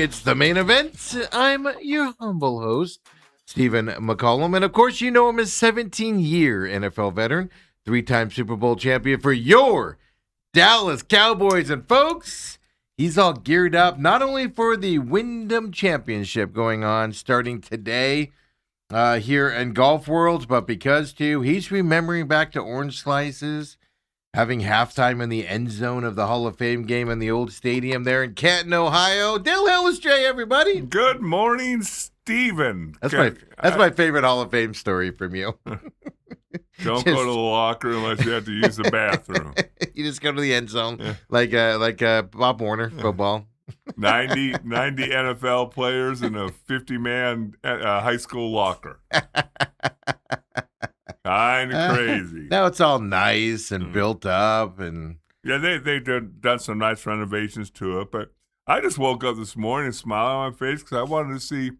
It's the main event. I'm your humble host, Stephen McCollum. And of course, you know him as 17-year NFL veteran, 3-time Super Bowl champion for your Dallas Cowboys. And folks, he's all geared up not only for the Wyndham Championship going on starting today here in Golf Worlds, but because, too, he's remembering back to Orange Slices, having halftime in the end zone of the Hall of Fame game in the old stadium there in Canton, Ohio. Dale Hellestrae, everybody. Good morning, Stephen. That's my favorite Hall of Fame story from you. Don't go to the locker unless you have to use the bathroom. You just go to the end zone, like Bob Warner football. 90 NFL players in a 50-man high school locker. Kind of crazy. Now it's all nice and built up, and they've done some nice renovations to it. But I just woke up this morning and smiled on my face because I wanted to see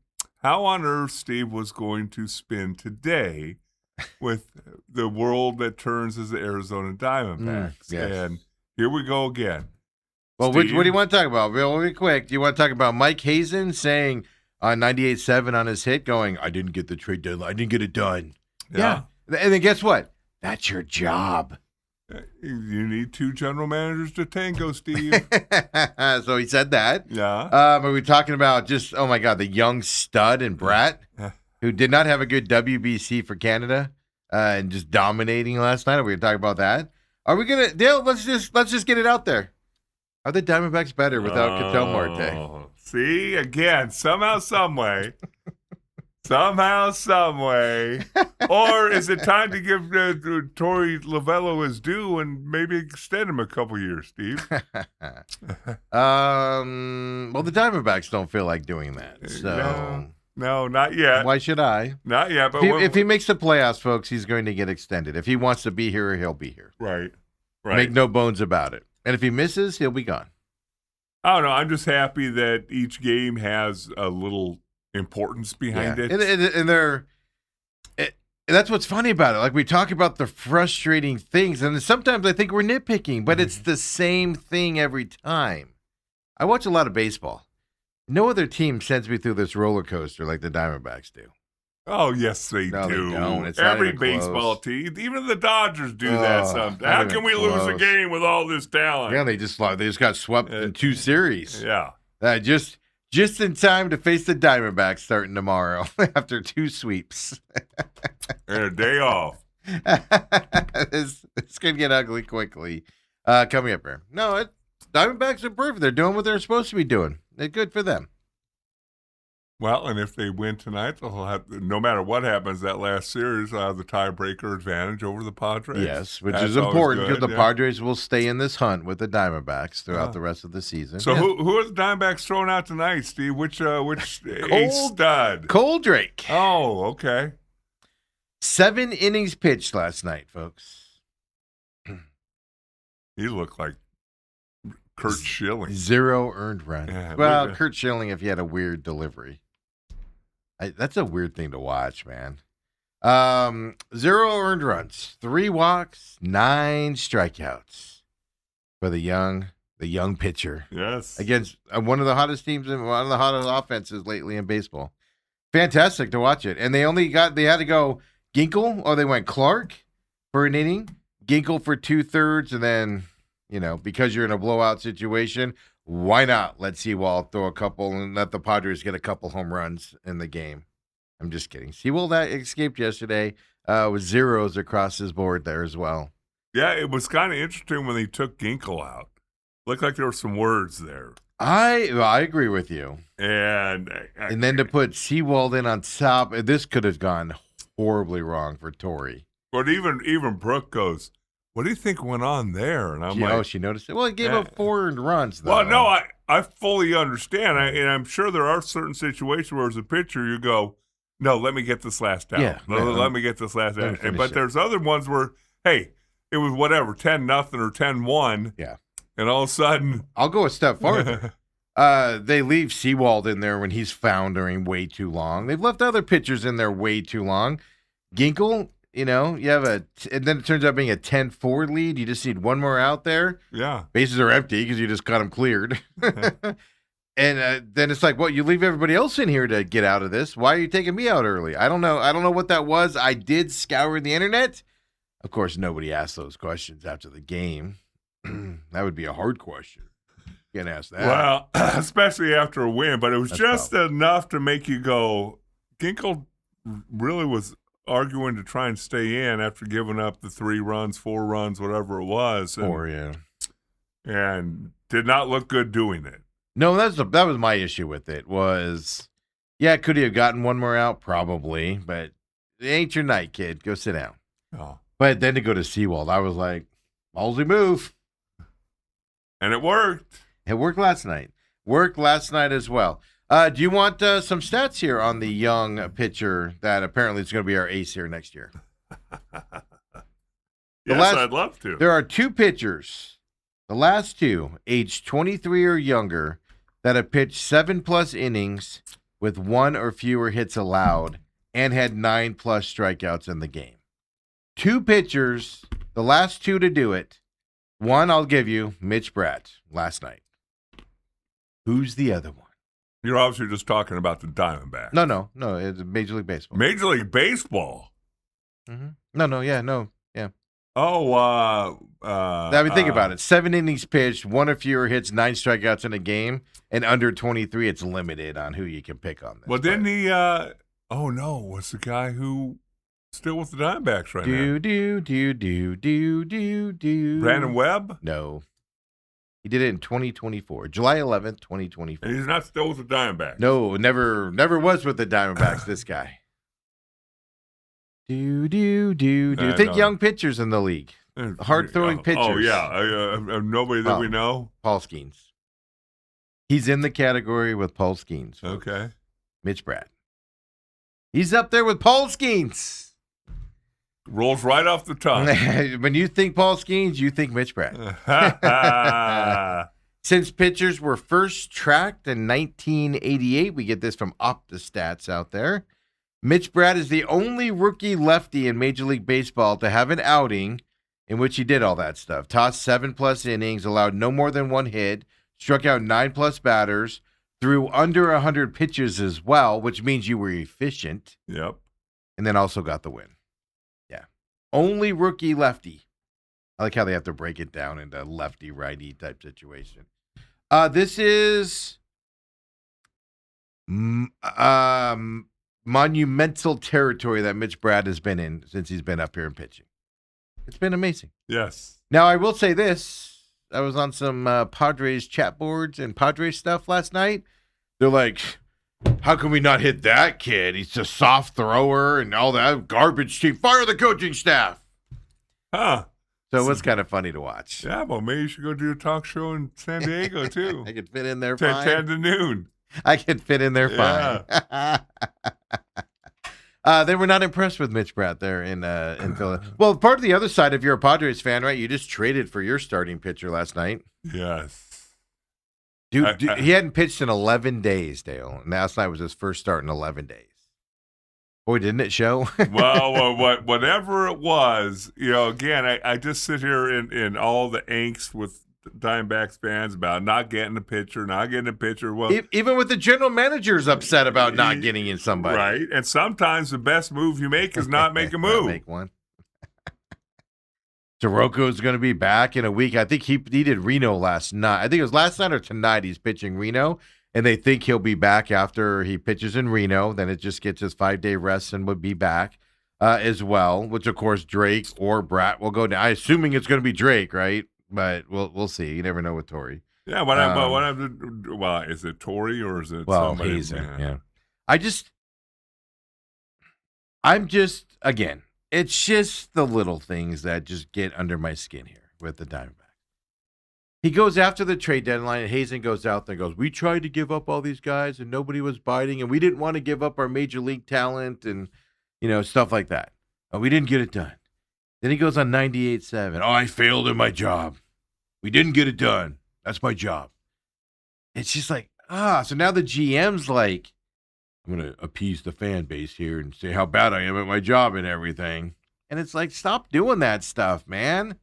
how on earth Steve was going to spend today with the world that turns as the Arizona Diamondbacks. Yes. And here we go again. Well, what do you want to talk about? Real quick, do you want to talk about Mike Hazen saying on 98.7 on his hit, going, "I didn't get the trade deadline. I didn't get it done." Yeah. And then guess what? That's your job. You need 2 general managers to tango, Steve. So he said that. Yeah. But we're talking about just, oh my God, the young stud and Brat, who did not have a good WBC for Canada and just dominating last night. Are we going to talk about that? Are we going to, Dale, let's just get it out there. Are the Diamondbacks better without Ketel Marte? See, again, somehow, some way. Somehow, some way. Or is it time to give Torey Lovello his due and maybe extend him a couple years, Steve? Well, the Diamondbacks don't feel like doing that. So No, not yet. Why should I? Not yet. But if he makes the playoffs, folks, he's going to get extended. If he wants to be here, he'll be here. Right. Make no bones about it. And if he misses, he'll be gone. I don't know. I'm just happy that each game has a little importance behind it. And that's what's funny about it. Like, we talk about the frustrating things, and sometimes I think we're nitpicking, but it's the same thing every time. I watch a lot of baseball. No other team sends me through this roller coaster like the Diamondbacks do. Oh, yes, they do. They don't. It's every baseball team, even the Dodgers do that sometimes. How can we lose a game with all this talent? Yeah, they just got swept in 2 series. Yeah. Just in time to face the Diamondbacks starting tomorrow after 2 sweeps. And a day off. It's going to get ugly quickly. Coming up here. No, Diamondbacks are perfect. They're doing what they're supposed to be doing. They're good for them. Well, and if they win tonight, they'll have, no matter what happens that last series, they'll have the tiebreaker advantage over the Padres. Yes, which is important because the Padres will stay in this hunt with the Diamondbacks throughout the rest of the season. So who are the Diamondbacks throwing out tonight, Steve? Which ace stud? Coldrake. Oh, okay. 7 innings pitched last night, folks. He looked like Kurt Schilling. 0 earned runs. Yeah, well, Kurt Schilling if he had a weird delivery. That's a weird thing to watch, man. 0 earned runs, 3 walks, 9 strikeouts for the young pitcher. Yes, against one of the hottest teams and one of the hottest offenses lately in baseball. Fantastic to watch it, and they had to go Ginkel, or they went Clark for an inning, Ginkel for 2/3, and then because you're in a blowout situation, why not let Sewald throw a couple and let the Padres get a couple home runs in the game? I'm just kidding. Sewald that escaped yesterday with 0s across his board there as well. Yeah, it was kind of interesting when they took Ginkel out. Looked like there were some words there. I agree with you. And then to put Sewald in on top, this could have gone horribly wrong for Torey. But even Brooke goes, "What do you think went on there?" And I'm she noticed it. Well, it gave up 4 earned runs, though. Well, no, I fully understand. And I'm sure there are certain situations where as a pitcher you go, "No, let me get this last out. Let me get this last out." But there's other ones where, hey, it was whatever, 10-0 or 10-1. Yeah. And all of a sudden. I'll go a step farther. They leave Sewald in there when he's floundering way too long. They've left other pitchers in there way too long. Ginkel, you have and then it turns out being a 10-4 lead. You just need one more out there. Yeah. Bases are empty because you just got them cleared. And then it's like, well, you leave everybody else in here to get out of this. Why are you taking me out early? I don't know. I don't know what that was. I did scour the internet. Of course, nobody asked those questions after the game. That would be a hard question. You can't ask that. Well, especially after a win, but it was That's just tough. enough to make you go, Ginkle really was arguing to try and stay in after giving up the 3 runs, 4 runs, whatever it was. Yeah. And did not look good doing it. No, that was my issue with it was, yeah, could he have gotten one more out? Probably, but it ain't your night, kid. Go sit down. Oh. But then to go to Seawald, I was like, ballsy move. And it worked. It worked last night. Worked last night as well. Do you want some stats here on the young pitcher that apparently is going to be our ace here next year? Yes, I'd love to. There are 2 pitchers, the last 2, aged 23 or younger, that have pitched 7+ innings with 1 or fewer hits allowed and had 9+ strikeouts in the game. 2 pitchers, the last 2 to do it. One, I'll give you, Mitch Bratt, last night. Who's the other one? You're obviously just talking about the Diamondbacks. No, it's Major League Baseball. Major League Baseball? Mm-hmm. Yeah. Oh, I mean, think about it. 7 innings pitched, 1 or fewer hits, 9 strikeouts in a game, and under 23, it's limited on who you can pick on this. Well, didn't he, was the guy who still with the Diamondbacks right now? Brandon Webb? No. He did it in 2024, July 11th, 2024. And he's not still with the Diamondbacks? No, never was with the Diamondbacks, this guy. Think young pitchers in the league. Hard-throwing pitchers. Oh, yeah. Nobody that we know? Paul Skeens. He's in the category with Paul Skeens. Okay. Mitch Bratt. He's up there with Paul Skeens. Rolls right off the tongue. When you think Paul Skeens, you think Mitch Bratt. Since pitchers were first tracked in 1988, we get this from OptaStats out there. Mitch Bratt is the only rookie lefty in Major League Baseball to have an outing in which he did all that stuff. Tossed 7+ innings, allowed no more than 1 hit, struck out 9+ batters, threw under 100 pitches as well, which means you were efficient. Yep. And then also got the win. Yeah. Only rookie lefty. I like how they have to break it down into lefty-righty type situation. This is monumental territory that Mitch Bratt has been in since he's been up here and pitching. It's been amazing. Yes. Now, I will say this. I was on some Padres chat boards and Padres stuff last night. They're like, how can we not hit that kid? He's a soft thrower and all that garbage team. Fire the coaching staff. Huh. So it was kind of funny to watch. Yeah, well, maybe you should go do a talk show in San Diego, too. I could fit in there 10 fine. to noon. I could fit in there fine. They were not impressed with Mitch Bratt there in Philadelphia. Well, part of the other side, if you're a Padres fan, right, you just traded for your starting pitcher last night. Yes. Dude, he hadn't pitched in 11 days, Dale. And last night was his first start in 11 days. Boy, didn't it show? Well, whatever it was, again, I just sit here in all the angst with Diamondbacks fans about not getting a pitcher. Well, even with the general manager's upset about not getting in somebody. Right. And sometimes the best move you make is not make a move. Make one. Soroko's going to be back in a week. I think he did Reno last night. I think it was last night or tonight he's pitching Reno, and they think he'll be back after he pitches in Reno. Then it just gets his 5-day rest and would be back as well, which, of course, Drake or Bratt will go down. I'm assuming it's going to be Drake, right? But we'll see. You never know with Torrey. Yeah, well, is it Torrey or is it somebody? Hazen, yeah. Again, it's just the little things that just get under my skin here with the Diamondbacks. He goes after the trade deadline, and Hazen goes out there and goes, we tried to give up all these guys, and nobody was biting, and we didn't want to give up our major league talent and, stuff like that. We didn't get it done. Then he goes on 98.7. I failed in my job. We didn't get it done. That's my job. It's just like, so now the GM's like, I'm going to appease the fan base here and say how bad I am at my job and everything. And it's like, stop doing that stuff, man.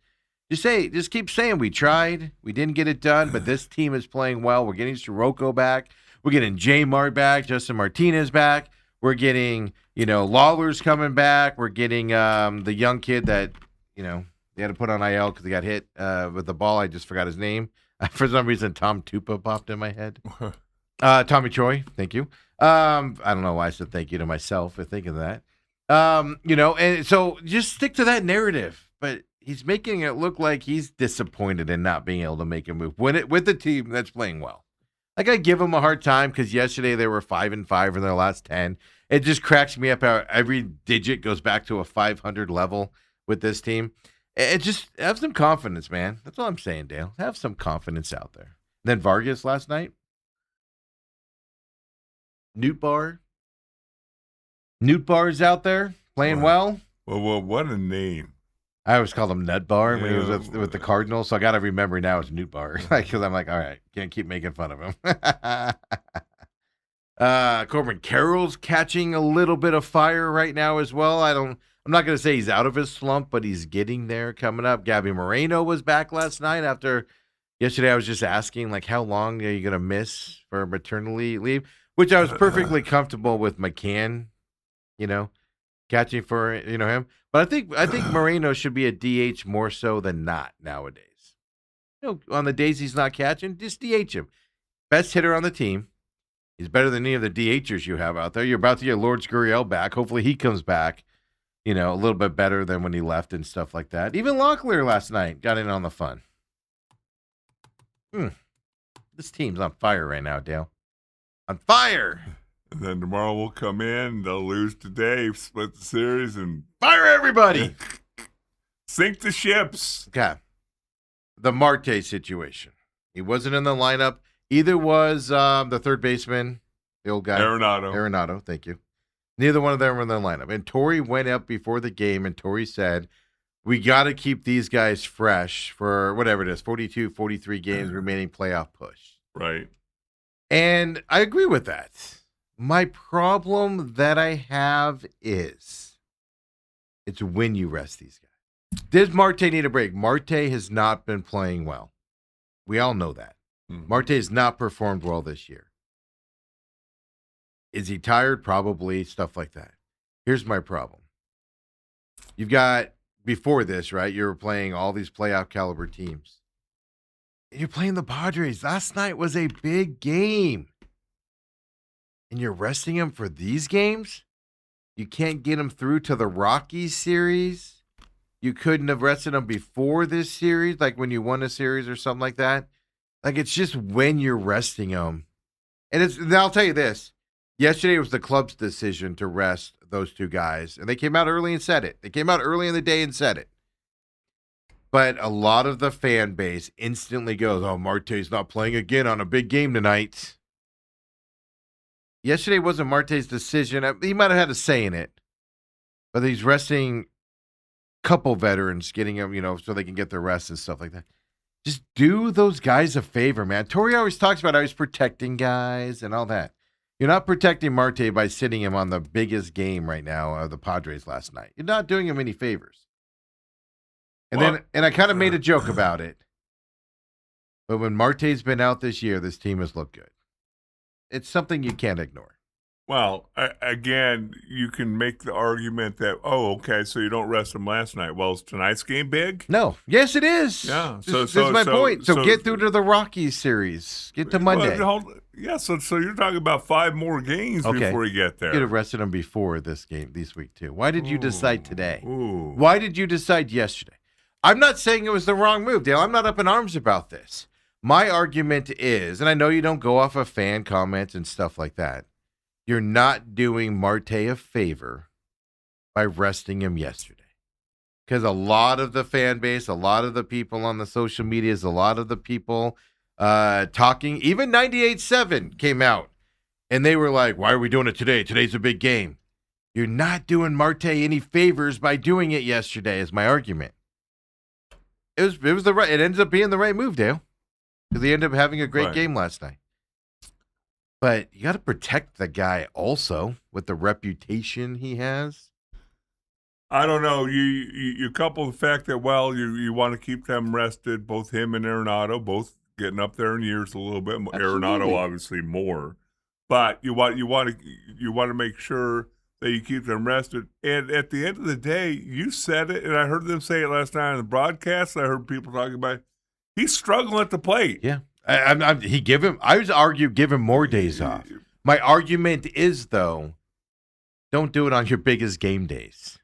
Just keep saying we tried, we didn't get it done, but this team is playing well. We're getting Sirocco back, we're getting J Mart back, Justin Martinez back, we're getting Lawler's coming back, we're getting the young kid that they had to put on IL because he got hit with the ball. I just forgot his name. For some reason, Tom Tupa popped in my head. Tommy Troy, thank you. I don't know why I said thank you to myself for thinking of that. And so just stick to that narrative. But he's making it look like he's disappointed in not being able to make a move with the team that's playing well. Like, I give him a hard time because yesterday they were 5-5 in their last 10. It just cracks me up how every digit goes back to a 500 level with this team. It just have some confidence, man. That's all I'm saying, Dale. Have some confidence out there. And then Vargas last night. Newt Bar's out there playing well. Well, what a name. I always called him Nut Bar when he was with the Cardinals, so I got to remember now it's Newt Bar. Because I'm like, all right, can't keep making fun of him. Corbin Carroll's catching a little bit of fire right now as well. I'm not going to say he's out of his slump, but he's getting there coming up. Gabby Moreno was back last night after yesterday. I was just asking, like, how long are you going to miss for maternity leave? Which I was perfectly comfortable with McCann, catching for him. But I think Moreno should be a DH more so than not nowadays. On the days he's not catching, just DH him. Best hitter on the team. He's better than any of the DHers you have out there. You're about to get Lord Gurriel back. Hopefully he comes back, a little bit better than when he left and stuff like that. Even Locklear last night got in on the fun. This team's on fire right now, Dale. On fire. And then tomorrow we'll come in, they'll lose today, split the series, and fire everybody. Sink the ships. Okay. The Marte situation. He wasn't in the lineup. Either was the third baseman, the old guy. Arenado, thank you. Neither one of them were in the lineup. And Torrey went up before the game, and Torrey said, we got to keep these guys fresh for whatever it is, 42, 43 games remaining playoff push. Right. And I agree with that. My problem that I have is it's when you rest these guys. Does Marte need a break? Marte has not been playing well. We all know that. Marte has not performed well this year. Is he tired? Probably, stuff like that. Here's my problem. You've got, before this, right, you were playing all these playoff caliber teams. You're playing the Padres. Last night was a big game. And you're resting him for these games? You can't get him through to the Rockies series? You couldn't have rested him before this series, like when you won a series or something like that? Like, it's just when you're resting him. And I'll tell you this. Yesterday was the club's decision to rest those two guys. And they came out early and said it. They came out early in the day and said it. But a lot of the fan base instantly goes, oh, Marte's not playing again on a big game tonight. Yesterday wasn't Marte's decision. He might have had a say in it. But he's resting a couple veterans, getting them, so they can get their rest and stuff like that. Just do those guys a favor, man. Torrey always talks about how he's protecting guys and all that. You're not protecting Marte by sitting him on the biggest game right now of the Padres last night. You're not doing him any favors. And I kind of made a joke about it. But when Marte's been out this year, this team has looked good. It's something you can't ignore. Well, again, you can make the argument that, okay, so you don't rest him last night. Well, is tonight's game big? No. Yes, it is. Yeah. This is my point. So get through to the Rockies series. Get to Monday. So you're talking about 5 more games before you get there. You could have rested him before this week, too. Why did you decide today? Ooh. Why did you decide yesterday? I'm not saying it was the wrong move, Dale. I'm not up in arms about this. My argument is, and I know you don't go off of fan comments and stuff like that, you're not doing Marte a favor by resting him yesterday. Because a lot of the fan base, a lot of the people on the social medias, a lot of the people talking, even 98.7 came out, and they were like, why are we doing it today? Today's a big game. You're not doing Marte any favors by doing it yesterday, is my argument. It was the right. It ends up being the right move, Dale, because he ended up having a great game last night. But you got to protect the guy also with the reputation he has. I don't know. You couple the fact that you want to keep them rested, both him and Arenado, both getting up there in years a little bit. Absolutely. Arenado obviously more, but you want to make sure that you keep them rested. And at the end of the day, you said it, and I heard them say it last night on the broadcast. I heard people talking about it. He's struggling at the plate. Yeah. I would argue give him more days off. My argument is, though, don't do it on your biggest game days.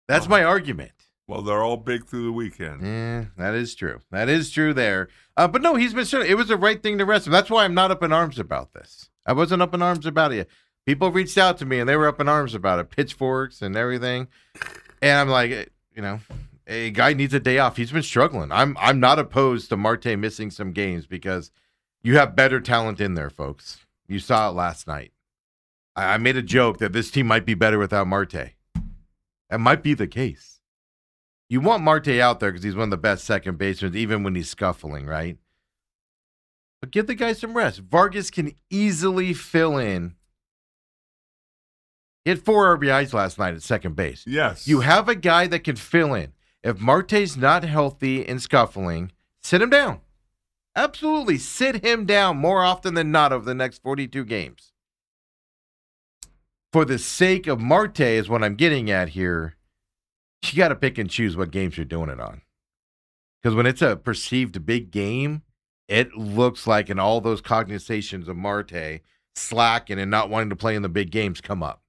That's my argument. Well, they're all big through the weekend. Yeah, that is true. That is true there. But no, he's been it was the right thing to rest him. That's why I'm not up in arms about this. I wasn't up in arms about it. People reached out to me, and they were up in arms about it, pitchforks and everything. And I'm like, a guy needs a day off. He's been struggling. I'm not opposed to Marte missing some games because you have better talent in there, folks. You saw it last night. I made a joke that this team might be better without Marte. That might be the case. You want Marte out there because he's one of the best second basemen, even when he's scuffling, right? But give the guy some rest. Vargas can easily fill in. He had 4 RBIs last night at second base. Yes. You have a guy that can fill in. If Marte's not healthy and scuffling, sit him down. Absolutely, sit him down more often than not over the next 42 games. For the sake of Marte is what I'm getting at here. You got to pick and choose what games you're doing it on. Because when it's a perceived big game, it looks like in all those cognizations of Marte slacking and not wanting to play in the big games come up.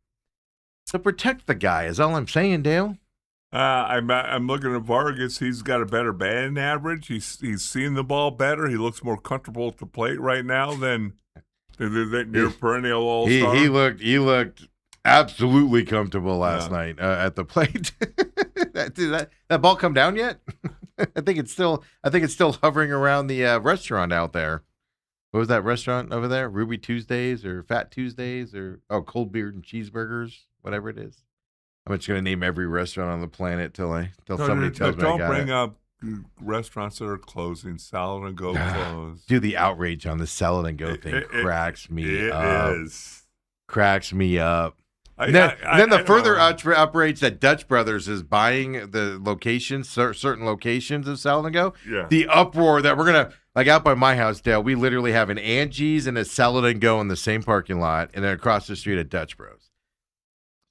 So protect the guy is all I'm saying, Dale. I'm looking at Vargas. He's got a better batting average. He's seen the ball better. He looks more comfortable at the plate right now than your perennial all-star. He looked absolutely comfortable last night at the plate. Did that ball come down yet? I think it's still hovering around the restaurant out there. What was that restaurant over there? Ruby Tuesdays or Fat Tuesdays or Cold Beer and Cheeseburgers, whatever it is. I'm just gonna name every restaurant on the planet till somebody tells me I got Don't bring it. up restaurants that are closing. Salad and Go closed. Dude, the outrage on the Salad and Go thing cracks me up. It is. Cracks me up. Then the further outrage that Dutch Brothers is buying the locations, certain locations of Salad and Go. Yeah. The uproar that we're gonna out by my house, Dale. We literally have an Angie's and a Salad and Go in the same parking lot, and then across the street at Dutch Bros.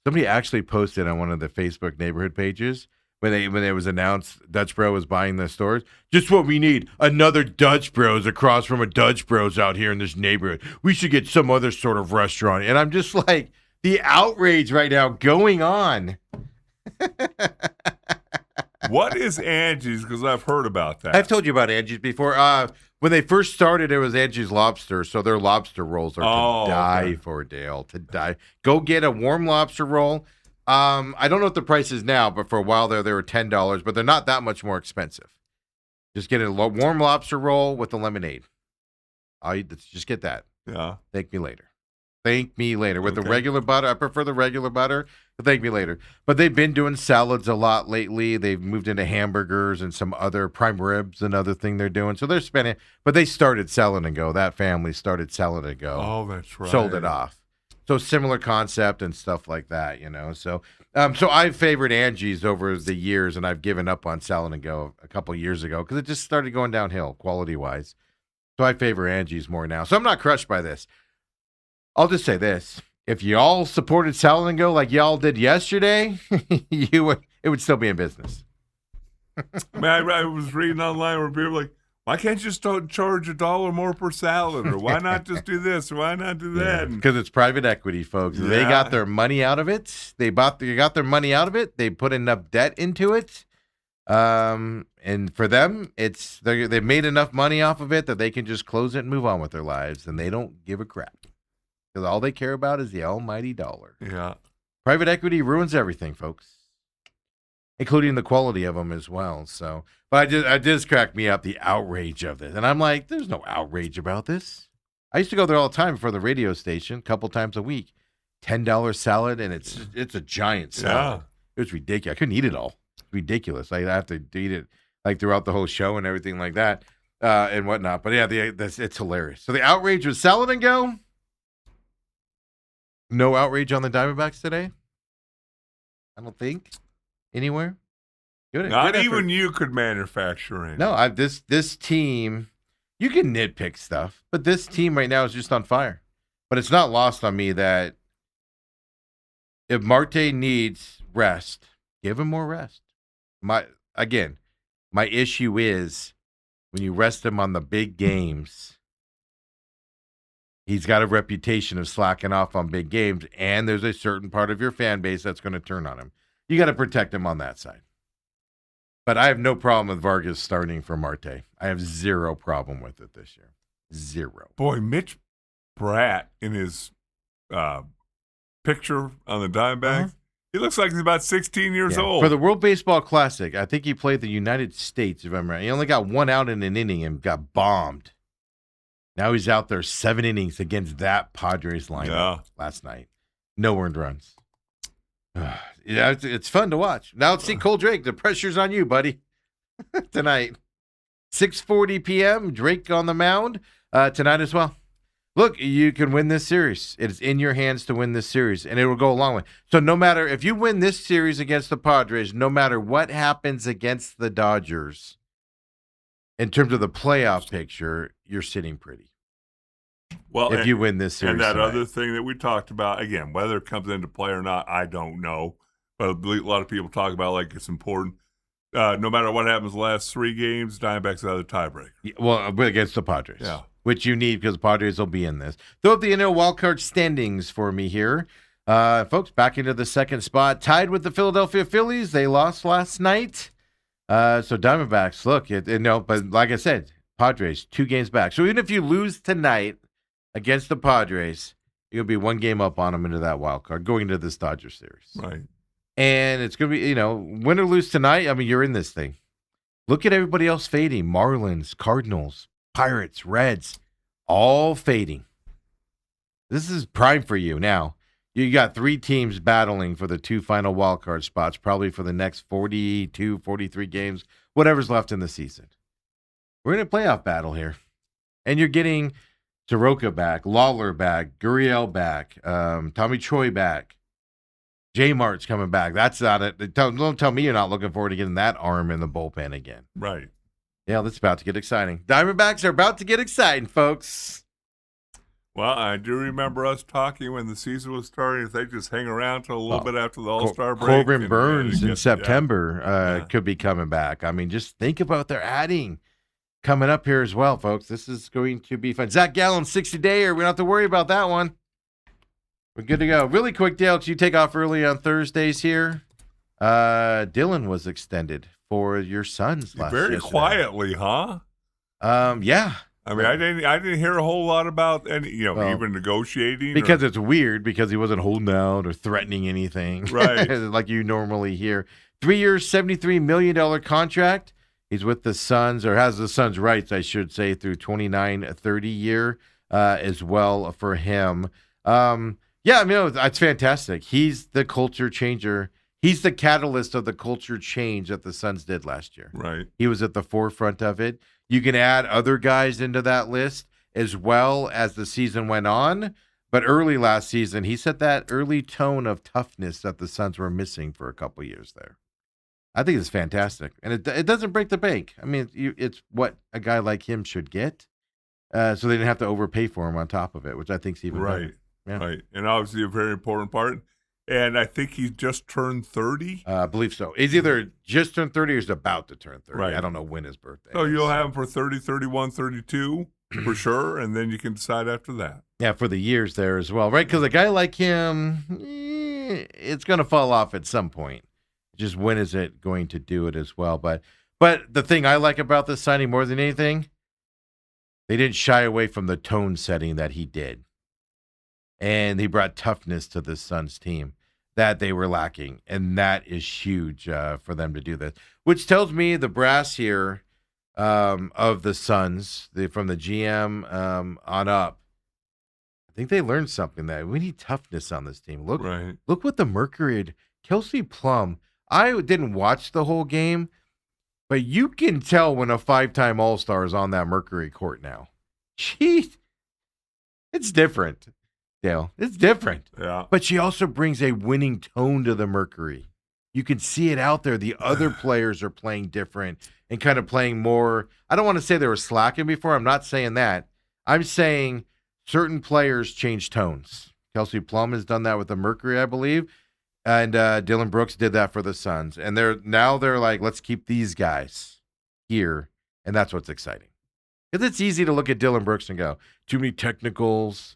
Somebody actually posted on one of the Facebook neighborhood pages when it was announced Dutch Bro was buying the stores. Just what we need, another Dutch Bros across from a Dutch Bros out here in this neighborhood. We should get some other sort of restaurant. And I'm just like, the outrage right now going on. What is Angie's? Because I've heard about that. I've told you about Angie's before. When they first started, it was Angie's Lobster, so their lobster rolls are to die for, Dale. To die. Go get a warm lobster roll. I don't know what the price is now, but for a while there, they were $10, but they're not that much more expensive. Just get a warm lobster roll with a lemonade. Just get that. Yeah. Thank me later. Thank me later. With the regular butter, I prefer the regular butter. But thank me later. But they've been doing salads a lot lately. They've moved into hamburgers and some other prime ribs, another thing they're doing. So they're spending. But they started Salad and Go. That family started Salad and Go. Oh, that's right. Sold it off. So similar concept and stuff like that, So, so I've favored Angie's over the years, and I've given up on Salad and Go a couple of years ago because it just started going downhill quality wise. So I favor Angie's more now. So I'm not crushed by this. I'll just say this. If y'all supported Salad and Go like y'all did yesterday, it would still be in business. I was reading online where people were like, why can't you just charge $1 more per salad? Or why not just do this? Or why not do that? Because it's private equity, folks. Yeah. They got their money out of it. They got their money out of it. They put enough debt into it. And for them, they've made enough money off of it that they can just close it and move on with their lives. And they don't give a crap. Because all they care about is the almighty dollar. Yeah. Private equity ruins everything, folks, including the quality of them as well. So, but it just cracked me up, the outrage of this. And I'm like, there's no outrage about this. I used to go there all the time for the radio station, a couple times a week. $10 salad, and it's a giant salad. Yeah. It was ridiculous. I couldn't eat it all. It's ridiculous. I have to eat it like throughout the whole show and everything like that and whatnot. But yeah, it's hilarious. So the outrage was Salad and Go. No outrage on the Diamondbacks today? I don't think anywhere. Not good even effort. you could manufacture any. No, this team, you can nitpick stuff, but this team right now is just on fire. But it's not lost on me that if Marte needs rest, give him more rest. My issue is when you rest him on the big games, he's got a reputation of slacking off on big games, and there's a certain part of your fan base that's going to turn on him. You got to protect him on that side. But I have no problem with Vargas starting for Marte. I have zero problem with it this year. Zero. Boy, Mitch Bratt in his picture on the Diamondbacks, he looks like he's about 16 years old. For the World Baseball Classic, I think he played the United States, if I'm right. He only got one out in an inning and got bombed. Now he's out there 7 innings against that Padres lineup last night. No earned runs. Yeah, it's fun to watch. Now let's see Cole Drake. The pressure's on you, buddy, tonight. 6:40 p.m., Drake on the mound tonight as well. Look, you can win this series. It's in your hands to win this series, and it will go a long way. So no matter if you win this series against the Padres, no matter what happens against the Dodgers, in terms of the playoff picture, you're sitting pretty. Well, if you win this series. And that tonight. other thing that we talked about, again, whether it comes into play or not, I don't know. But a lot of people talk about like it's important. No matter what happens the last 3 games, Diamondbacks are the tiebreaker. Yeah, well, against the Padres. Yeah. Which you need because the Padres will be in this. Throw up the NL wildcard standings for me here. Folks, back into the second spot. Tied with the Philadelphia Phillies. They lost last night. So Diamondbacks, look, but like I said, Padres, 2 games back. So even if you lose tonight against the Padres, you're going to be 1 game up on them into that wild card going into this Dodger series. Right. And it's going to be, win or lose tonight, I mean, you're in this thing. Look at everybody else fading. Marlins, Cardinals, Pirates, Reds, all fading. This is prime for you now. You got 3 teams battling for the 2 final wild card spots, probably for the next 42, 43 games, whatever's left in the season. We're in a playoff battle here. And you're getting Soroka back, Lawler back, Gurriel back, Tommy Troy back. J Mart's coming back. That's not it. Don't tell me you're not looking forward to getting that arm in the bullpen again. Right. Yeah, that's about to get exciting. Diamondbacks are about to get exciting, folks. Well, I do remember us talking when the season was starting. If they just hang around till a little bit after the All-Star break. Corbin Burns in September could be coming back. I mean, just think about their adding coming up here as well, folks. This is going to be fun. Zach Gallen, 60-dayer. We don't have to worry about that one. We're good to go. Really quick, Dale, because you take off early on Thursdays here. Dylan was extended for your Suns yesterday. Quietly, huh? Yeah. I mean, I didn't hear a whole lot about any, even negotiating. Because it's weird because he wasn't holding out or threatening anything. Right. Like you normally hear. 3 years, $73 million contract. He's with the Suns, or has the Suns' rights, I should say, through 29-30 year as well for him. Yeah, I mean, it's fantastic. He's the culture changer. He's the catalyst of the culture change that the Suns did last year. Right. He was at the forefront of it. You can add other guys into that list as well as the season went on. But early last season, he set that early tone of toughness that the Suns were missing for a couple years there. I think it's fantastic. And it doesn't break the bank. I mean, it's what a guy like him should get. So they didn't have to overpay for him on top of it, which I think is even better. Yeah. Right. And obviously a very important part. And I think he just turned 30. I believe so. He's either just turned 30 or he's about to turn 30. Right. I don't know when his birthday So is. you'll have him for 30, 31, 32 for sure. And then you can decide after that. Yeah, for the years there as well, right? Because a guy like him, it's going to fall off at some point. Just when is it going to do it as well? But the thing I like about this signing more than anything, they didn't shy away from the tone setting that he did. And he brought toughness to the Suns team that they were lacking. And that is huge for them to do this. Which tells me the brass here of the Suns, from the GM on up, I think they learned something that we need toughness on this team. Look what the Mercury had. Kelsey Plum, I didn't watch the whole game, but you can tell when a 5-time All-Star is on that Mercury court now. Jeez, it's different. Dale, it's different. Yeah. But she also brings a winning tone to the Mercury. You can see it out there. The other players are playing different and kind of playing more. I don't want to say they were slacking before. I'm not saying that. I'm saying certain players change tones. Kelsey Plum has done that with the Mercury, I believe. And Dylan Brooks did that for the Suns. And they're like, let's keep these guys here. And that's what's exciting. Because it's easy to look at Dylan Brooks and go, too many technicals,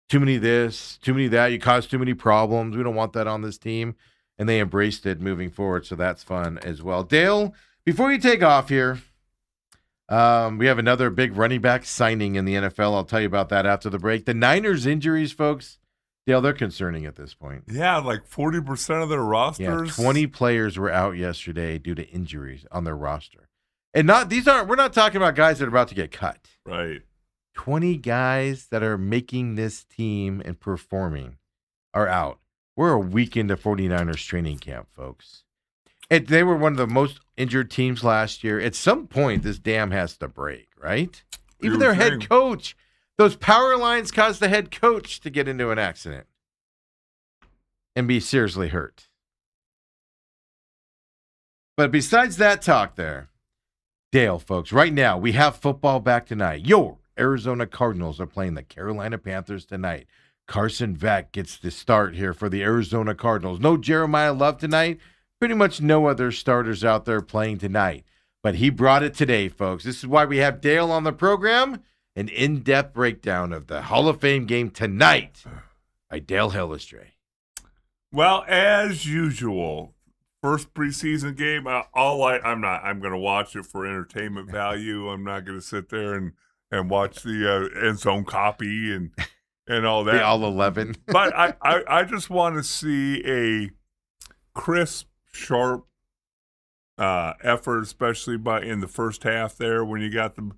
too many this, too many that. You cause too many problems. We don't want that on this team. And they embraced it moving forward. So that's fun as well. Dale, before you take off here, we have another big running back signing in the NFL. I'll tell you about that after the break. The Niners injuries, folks, Dale, they're concerning at this point. Yeah, like 40% of their rosters. Yeah, 20 players were out yesterday due to injuries on their roster. And we're not talking about guys that are about to get cut. Right. 20 guys that are making this team and performing are out. We're a week into 49ers training camp, folks. They were one of the most injured teams last year. At some point, this dam has to break, right? Even their head coach. Those power lines caused the head coach to get into an accident and be seriously hurt. But besides that talk there, Dale, folks, right now we have football back tonight. Your Arizona Cardinals are playing the Carolina Panthers tonight. Carson Beck gets the start here for the Arizona Cardinals. No Jeremiah Love tonight. Pretty much no other starters out there playing tonight. But he brought it today, folks. This is why we have Dale on the program. An in-depth breakdown of the Hall of Fame game tonight by Dale Hellestrae. Well, as usual, first preseason game. I'm going to watch it for entertainment value. I'm not going to sit there and watch the end zone copy and all that. All 11. But I just want to see a crisp, sharp effort, especially in the first half there when you got them.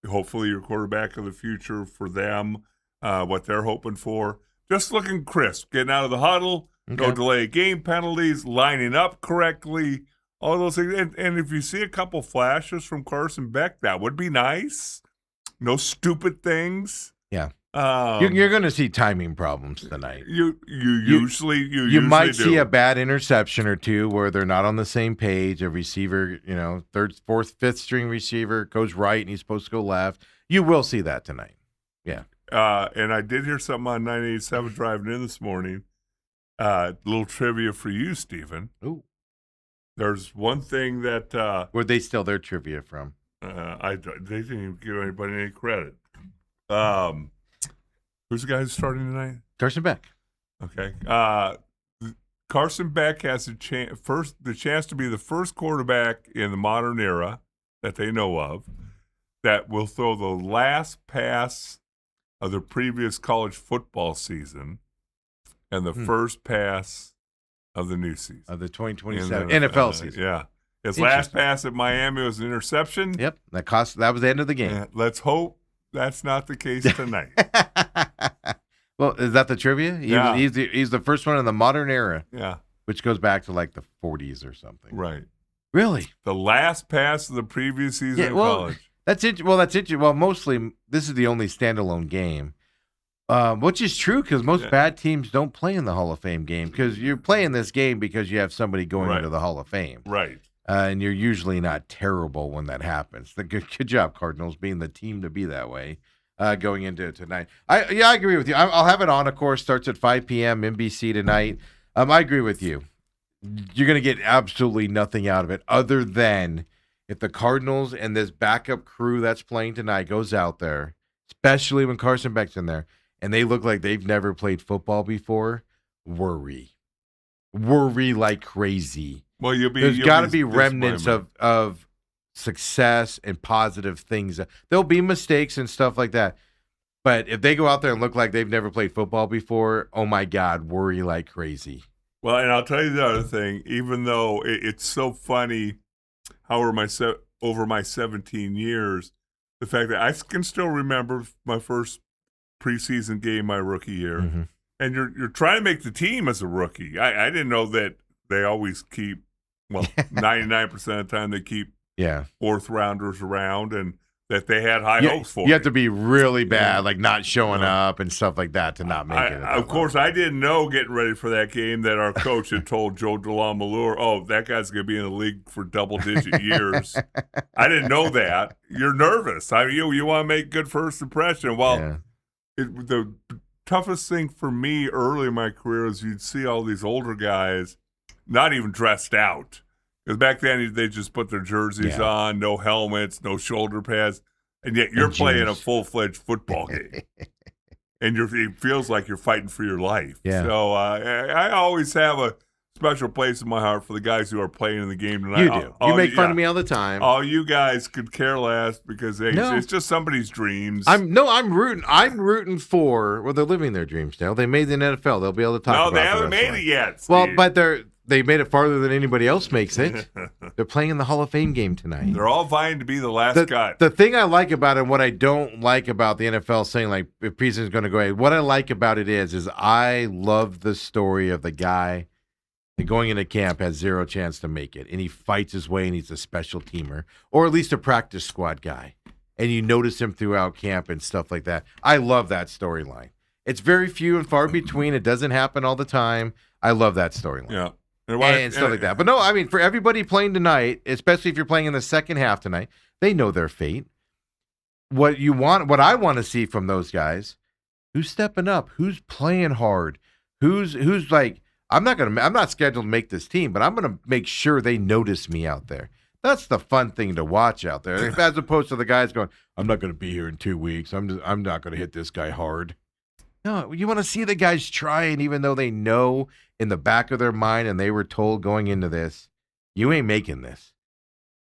Hopefully your quarterback of the future for them, what they're hoping for. Just looking crisp, getting out of the huddle, no delay game penalties, lining up correctly, all those things. And if you see a couple flashes from Carson Beck, that would be nice. No stupid things. Yeah. You're going to see timing problems tonight. You usually might do. see a bad interception or two where they're not on the same page. A receiver, third, fourth, fifth string receiver goes right and he's supposed to go left. You will see that tonight. Yeah. And I did hear something on 987 driving in this morning. Little trivia for you, Stephen. Ooh. There's one thing that where they steal their trivia from. They didn't even give anybody any credit. Who's the guy who's starting tonight? Carson Beck. Okay. Carson Beck has the chance to be the first quarterback in the modern era that they know of that will throw the last pass of the previous college football season and the first pass of the new season. Of the 2027 NFL season. Yeah. His last pass at Miami was an interception. Yep. That was the end of the game. Let's hope that's not the case tonight. Well, is that the trivia? Yeah. He's the first one in the modern era. Yeah. Which goes back to like the 40s or something. Right. Really? The last pass of the previous season in college. That's interesting. Well, mostly this is the only standalone game, which is true because most bad teams don't play in the Hall of Fame game because you're playing this game because you have somebody going into the Hall of Fame. Right. And you're usually not terrible when that happens. Good job, Cardinals, being the team to be that way going into it tonight. I agree with you. I'll have it on, of course. Starts at 5 p.m. NBC tonight. I agree with you. You're going to get absolutely nothing out of it other than if the Cardinals and this backup crew that's playing tonight goes out there, especially when Carson Beck's in there, and they look like they've never played football before, worry like crazy. Well, there's got to be remnants of success and positive things. There'll be mistakes and stuff like that. But if they go out there and look like they've never played football before, oh my God, worry like crazy. Well, and I'll tell you the other thing, even though it's so funny how over my 17 years, the fact that I can still remember my first preseason game my rookie year. Mm-hmm. And you're trying to make the team as a rookie. I didn't know that they always keep, 99% of the time they keep fourth rounders around. And that they had high hopes for. You have to be really bad, like not showing up and stuff like that to not make it. Of course, I didn't know getting ready for that game that our coach had told Joe DeLongmalure, oh, that guy's going to be in the league for double-digit years. I didn't know that. You're nervous. You want to make good first impression. Well, the toughest thing for me early in my career is you'd see all these older guys not even dressed out. Because back then, they just put their jerseys on, no helmets, no shoulder pads, and yet you're playing a full-fledged football game. And it feels like you're fighting for your life. Yeah. So I always have a special place in my heart for the guys who are playing in the game tonight. You do. You make fun of me all the time. All you guys could care less because it's just somebody's dreams. I'm rooting. I'm rooting for. Well, they're living their dreams now. They made the NFL. They'll be able to talk about it. No, they haven't made it yet, Steve. Well, but they made it farther than anybody else makes it. They're playing in the Hall of Fame game tonight. They're all vying to be the last guy. The thing I like about it, and what I don't like about the NFL saying like if preseason's going to go away, what I like about it is I love the story of the guy that going into camp has zero chance to make it, and he fights his way, and he's a special teamer, or at least a practice squad guy, and you notice him throughout camp and stuff like that. I love that storyline. It's very few and far between. It doesn't happen all the time. I love that storyline. Yeah. And stuff like that. But no, I mean, for everybody playing tonight, especially if you're playing in the second half tonight, they know their fate. What I want to see from those guys, who's stepping up, who's playing hard, who's like, I'm not scheduled to make this team, but I'm gonna make sure they notice me out there. That's the fun thing to watch out there, as opposed to the guys going, I'm not gonna be here in 2 weeks. I'm not gonna hit this guy hard. No, you want to see the guys trying, even though they know in the back of their mind and they were told going into this, you ain't making this.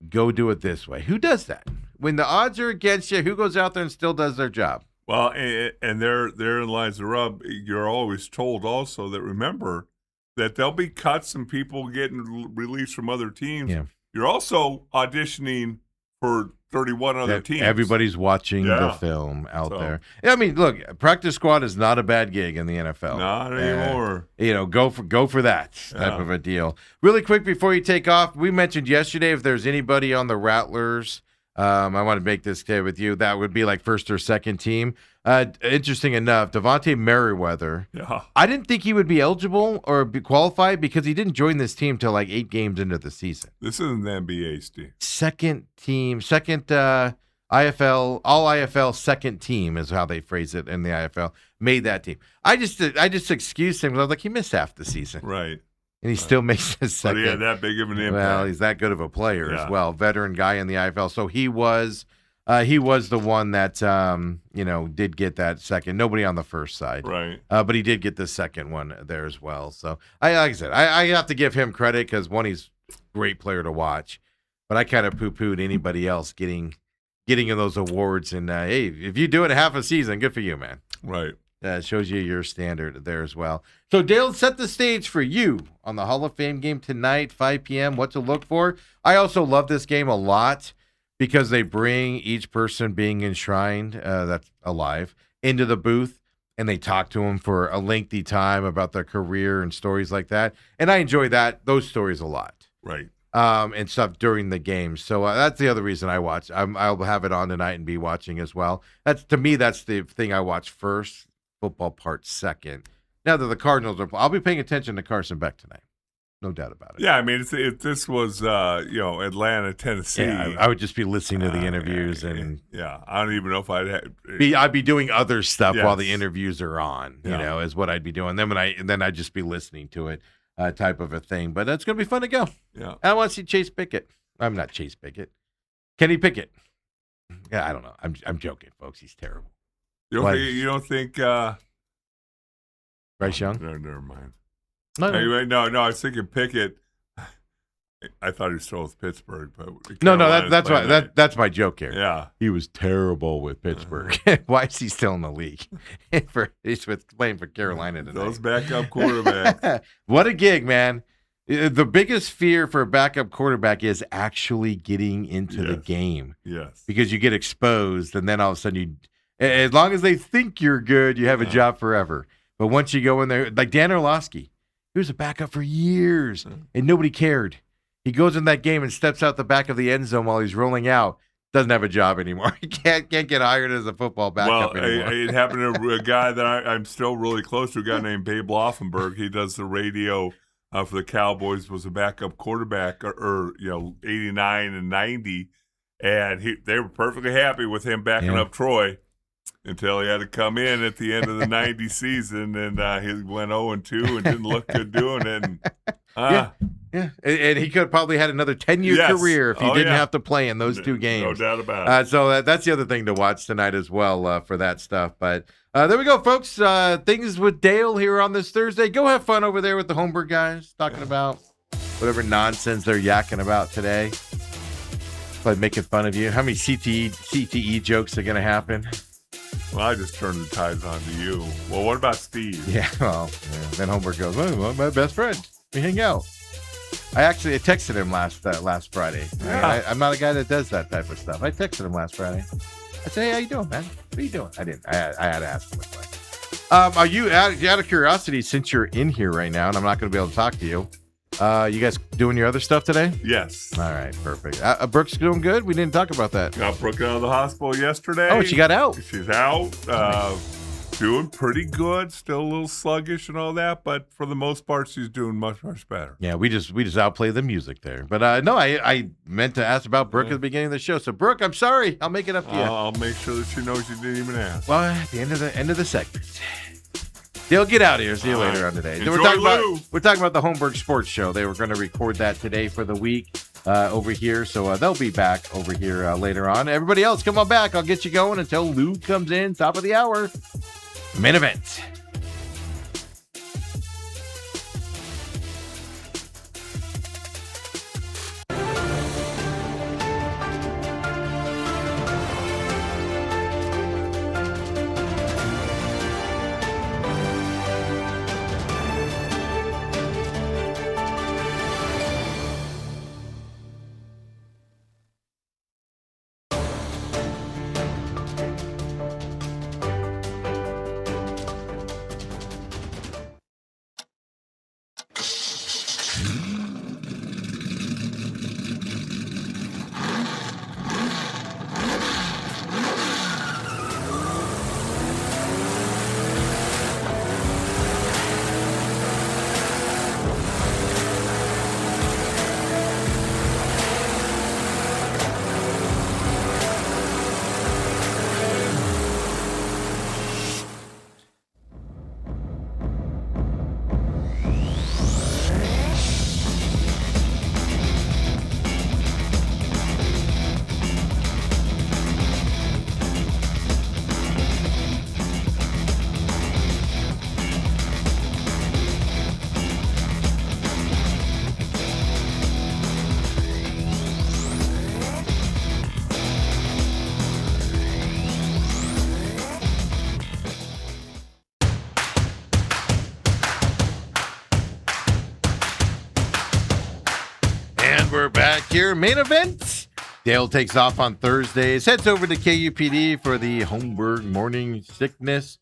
Go do it this way. Who does that? When the odds are against you, who goes out there and still does their job? Well, and therein lies the rub. You're always told also that, remember, that there'll be cuts and people getting released from other teams. Yeah. You're also auditioning for 31 other teams. Everybody's watching the film out there. Yeah, I mean, look, practice squad is not a bad gig in the NFL. Not anymore. Go for that type of a deal. Really quick before you take off, we mentioned yesterday if there's anybody on the Rattlers, I want to make this clear with you, that would be like first or second team. Interesting enough, Devontae Merriweather. Yeah. I didn't think he would be eligible or be qualified because he didn't join this team till like 8 games into the season. This isn't the NBA, Steve. Second IFL, all IFL second team is how they phrase it in the IFL. Made that team. I just excused him. I was like, he missed half the season. Right. And he still makes his second. But he had that big of an impact. Well, he's that good of a player as well. Veteran guy in the IFL. So he was the one that did get that second. Nobody on the first side, right? But he did get the second one there as well. So like I said, I have to give him credit because one, he's a great player to watch. But I kind of poo-pooed anybody else getting in those awards. And hey, if you do it half a season, good for you, man. Right. That shows you your standard there as well. So Dale, set the stage for you on the Hall of Fame game tonight, 5 p.m. What to look for. I also love this game a lot because they bring each person being enshrined that's alive into the booth, and they talk to them for a lengthy time about their career and stories like that. And I enjoy those stories a lot. Right. And stuff during the game. So that's the other reason I watch. I'll have it on tonight and be watching as well. That's the thing I watch first. Football part second. Now that the Cardinals I'll be paying attention to Carson Beck tonight. No doubt about it. Yeah, I mean, if this was, Atlanta, Tennessee. Yeah, I would just be listening to the interviews. And I don't even know if I'd be doing other stuff while the interviews are on, is what I'd be doing. Then I'd just be listening to it type of a thing. But it's going to be fun to go. Yeah. I want to see Chase Pickett. I'm not Chase Pickett. Kenny Pickett. Yeah, I don't know. I'm joking, folks. He's terrible. You don't think Bryce Young? No, never mind. No, I was thinking Pickett. I thought he was still with Pittsburgh, but that's my joke here. Yeah, he was terrible with Pittsburgh. Why is he still in the league? He's playing for Carolina tonight. Those backup quarterbacks. What a gig, man! The biggest fear for a backup quarterback is actually getting into the game. Yes, because you get exposed, and then all of a sudden as long as they think you're good, you have a job forever. But once you go in there, like Dan Orlovsky, he was a backup for years, and nobody cared. He goes in that game and steps out the back of the end zone while he's rolling out. doesn't have a job anymore. He can't get hired as a football backup anymore. It happened to a guy that I'm still really close to, a guy named Babe Loffenberg. He does the radio for the Cowboys, was a backup quarterback, or 89 and 90, and they were perfectly happy with him backing up Troy until he had to come in at the end of the 90 season, and he went 0-2 and didn't look good doing it. And, Yeah, and he could have probably had another 10-year career if he didn't have to play in those two games. No doubt about it. So that's the other thing to watch tonight as well for that stuff. But there we go, folks. Things with Dale here on this Thursday. Go have fun over there with the Holmberg guys talking about whatever nonsense they're yakking about today. Like making fun of you. How many CTE jokes are going to happen? Well, I just turned the tides on to you. Well, what about Steve? Yeah, then Holmberg goes, well, my best friend. We hang out. I texted him last Friday. Yeah. I'm not a guy that does that type of stuff. I texted him last Friday. I said, hey, how you doing, man? What are you doing? I didn't. I had to ask him what's like. Are you, out of curiosity, since you're in here right now, and I'm not going to be able to talk to you, you guys doing your other stuff today? Yes. All right, perfect. Brooke's doing good? We didn't talk about that. Got Brooke out of the hospital yesterday. Oh, she got out? She's out. Doing pretty good. Still a little sluggish and all that, but for the most part, she's doing much, much better. Yeah, we just outplay the music there. But no, I meant to ask about Brooke at the beginning of the show. So Brooke, I'm sorry. I'll make it up to you. I'll make sure that she knows you didn't even ask. Well, at the end of the segment. They'll get out of here. See you later on today. Enjoy We're talking about the Holmberg Sports Show. They were going to record that today for the week over here. So they'll be back over here later on. Everybody else, come on back. I'll get you going until Lou comes in, top of the hour. Main event. We're back here. Main event. Dale takes off on Thursdays, heads over to KUPD for the Holmberg Morning Sickness.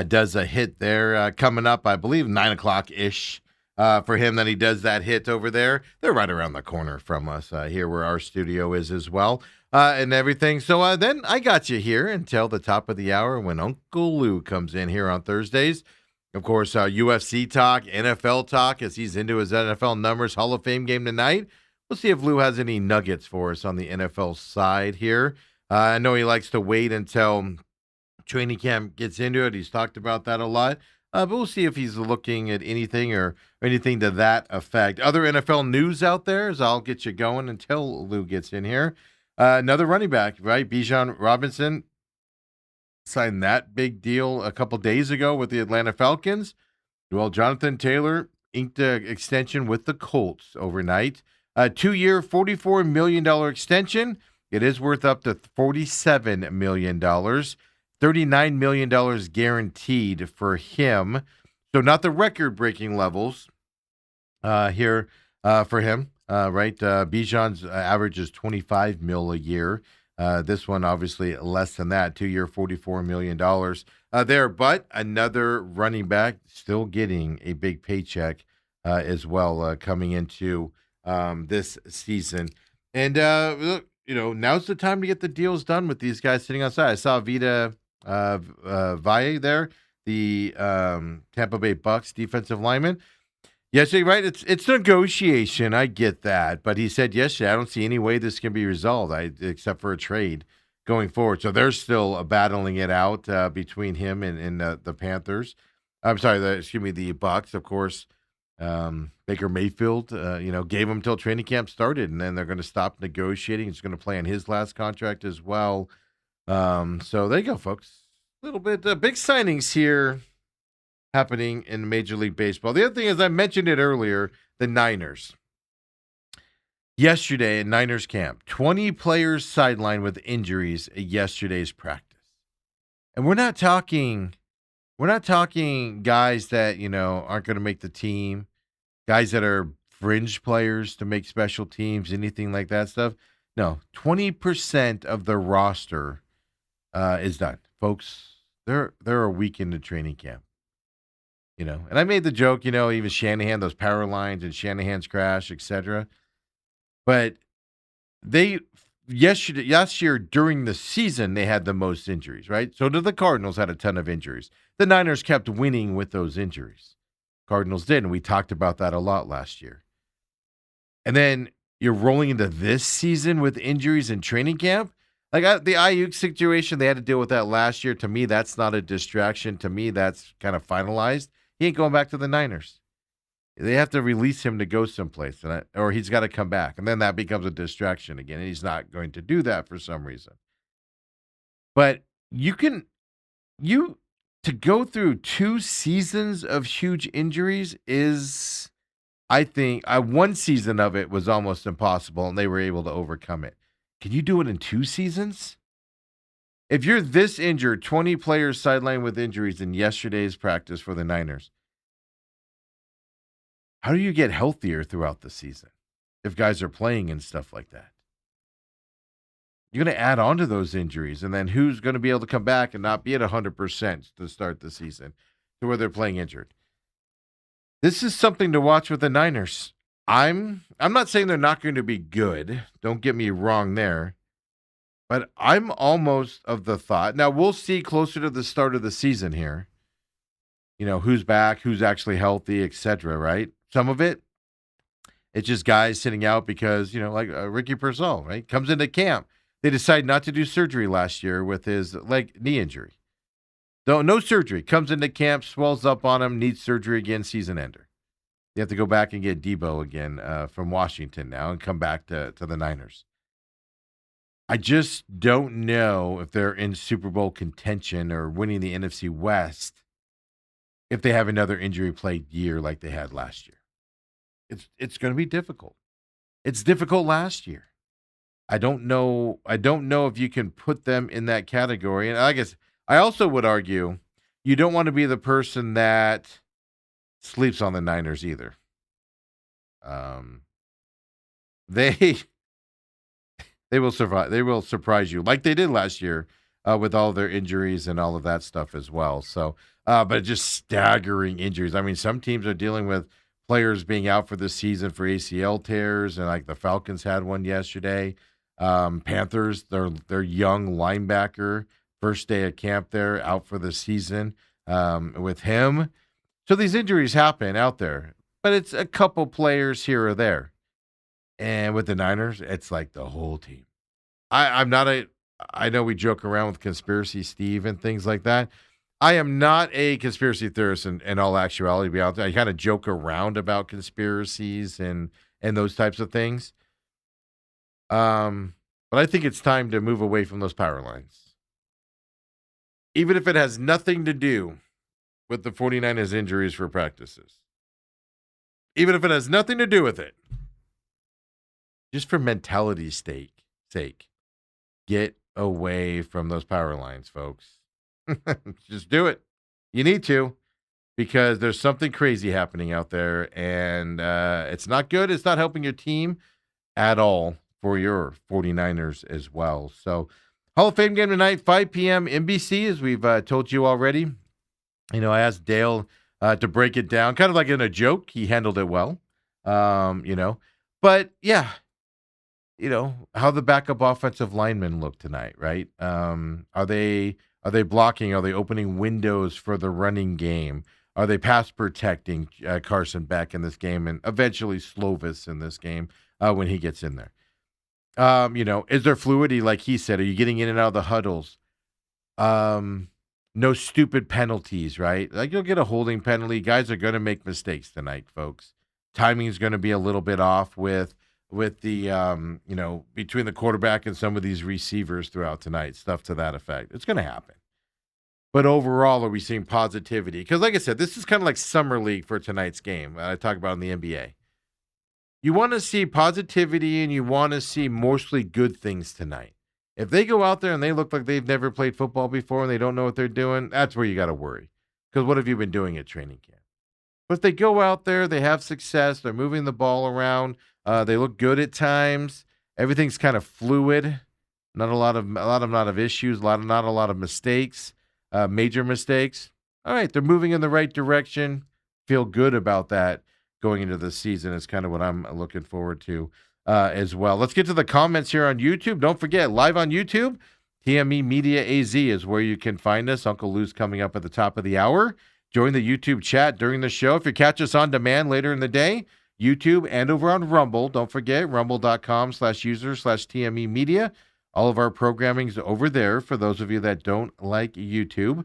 Does a hit there coming up, I believe, 9 o'clock-ish for him. Then he does that hit over there. They're right around the corner from us here where our studio is as well and everything. So then I got you here until the top of the hour when Uncle Lou comes in here on Thursdays. Of course, UFC talk, NFL talk as he's into his NFL numbers Hall of Fame game tonight. We'll see if Lou has any nuggets for us on the NFL side here. I know he likes to wait until training camp gets into it. He's talked about that a lot. But we'll see if he's looking at anything or anything to that effect. Other NFL news out there, as I'll get you going until Lou gets in here. Another running back, right? Bijan Robinson signed that big deal a couple days ago with the Atlanta Falcons. Well, Jonathan Taylor inked an extension with the Colts overnight. A 2-year, $44 million extension. It is worth up to $47 million. $39 million guaranteed for him. So not the record-breaking levels here for him, right? Bijan's average is $25 million a year. This one, obviously, less than that. 2-year, $44 million there. But another running back still getting a big paycheck as well coming into this season. And look, now's the time to get the deals done with these guys sitting outside. I saw Vita Valle there, the Tampa Bay Bucks defensive lineman. Yesterday, right? It's negotiation. I get that, but he said yesterday, I don't see any way this can be resolved, except for a trade going forward. So they're still battling it out between him and the Panthers. I'm sorry, the Bucks, of course. Baker Mayfield, gave him till training camp started, and then they're going to stop negotiating. He's going to play on his last contract as well. So there you go, folks. A little bit big signings here happening in Major League Baseball. The other thing is, I mentioned it earlier, the Niners. Yesterday at Niners camp, 20 players sidelined with injuries at yesterday's practice. And we're not talking guys that, aren't going to make the team, guys that are fringe players to make special teams, anything like that stuff. No, 20% of the roster is done. Folks, they're a week into training camp. And I made the joke, even Shanahan, those power lines and Shanahan's crash, etc. But last year during the season, they had the most injuries, right? So did the Cardinals, had a ton of injuries. The Niners kept winning with those injuries. Cardinals did, and we talked about that a lot last year. And then you're rolling into this season with injuries in training camp. Like the Ayuk situation, they had to deal with that last year. To me, that's not a distraction. To me, that's kind of finalized. He ain't going back to the Niners. They have to release him to go someplace, or he's got to come back. And then that becomes a distraction again, and he's not going to do that for some reason. But to go through 2 seasons of huge injuries is, I think, one season of it was almost impossible, and they were able to overcome it. Can you do it in 2 seasons? If you're this injured, 20 players sidelined with injuries in yesterday's practice for the Niners, how do you get healthier throughout the season if guys are playing and stuff like that? You're going to add on to those injuries, and then who's going to be able to come back and not be at 100% to start the season to where they're playing injured? This is something to watch with the Niners. I'm not saying they're not going to be good. Don't get me wrong there. But I'm almost of the thought. Now, we'll see closer to the start of the season here. Who's back, who's actually healthy, etc., right? Some of it's just guys sitting out because, like Ricky Pearsall, right? Comes into camp. They decide not to do surgery last year with his knee injury. No surgery. Comes into camp, swells up on him, needs surgery again, season ender. They have to go back and get Debo again from Washington now and come back to the Niners. I just don't know if they're in Super Bowl contention or winning the NFC West if they have another injury-plagued year like they had last year. It's going to be difficult. It's difficult last year. I don't know if you can put them in that category. And I guess I also would argue you don't want to be the person that sleeps on the Niners either. They will survive. They will surprise you like they did last year with all their injuries and all of that stuff as well. So, but just staggering injuries. I mean, some teams are dealing with players being out for the season for ACL tears, and like the Falcons had one yesterday. Panthers, their young linebacker, first day of camp there, out for the season with him. So these injuries happen out there, but it's a couple players here or there. And with the Niners, it's like the whole team. I know we joke around with conspiracy Steve and things like that. I am not a conspiracy theorist in all actuality. To be honest, I kind of joke around about conspiracies and those types of things. But I think it's time to move away from those power lines. Even if it has nothing to do with the 49ers injuries for practices. Even if it has nothing to do with it. Just for mentality's sake, get away from those power lines, folks. Just do it. You need to, because there's something crazy happening out there, and it's not good. It's not helping your team at all for your 49ers as well. So, Hall of Fame game tonight, 5 p.m. NBC, as we've told you already. I asked Dale to break it down, kind of like in a joke. He handled it well, But, yeah. how the backup offensive linemen look tonight, right? Are they blocking? Are they opening windows for the running game? Are they pass protecting Carson Beck in this game and eventually Slovis in this game when he gets in there? Is there fluidity, like he said? Are you getting in and out of the huddles? No stupid penalties, right? Like you'll get a holding penalty. Guys are going to make mistakes tonight, folks. Timing is going to be a little bit off with the between the quarterback and some of these receivers throughout tonight, stuff to that effect. It's going to happen. But overall, are we seeing positivity? Because, like I said, this is kind of like summer league for tonight's game. I talk about in the NBA. You want to see positivity and you want to see mostly good things tonight. If they go out there and they look like they've never played football before and they don't know what they're doing, that's where you got to worry. Because what have you been doing at training camp? But if they go out there, they have success, they're moving the ball around, they look good at times. Everything's kind of fluid. Not a lot of issues, not a lot of mistakes, major mistakes. All right, they're moving in the right direction. Feel good about that going into the season is kind of what I'm looking forward to as well. Let's get to the comments here on YouTube. Don't forget, live on YouTube, TME Media AZ is where you can find us. Uncle Lou's coming up at the top of the hour. Join the YouTube chat during the show. If you catch us on demand later in the day, YouTube and over on Rumble, don't forget, rumble.com/user/TME Media. All of our programming's over there for those of you that don't like YouTube.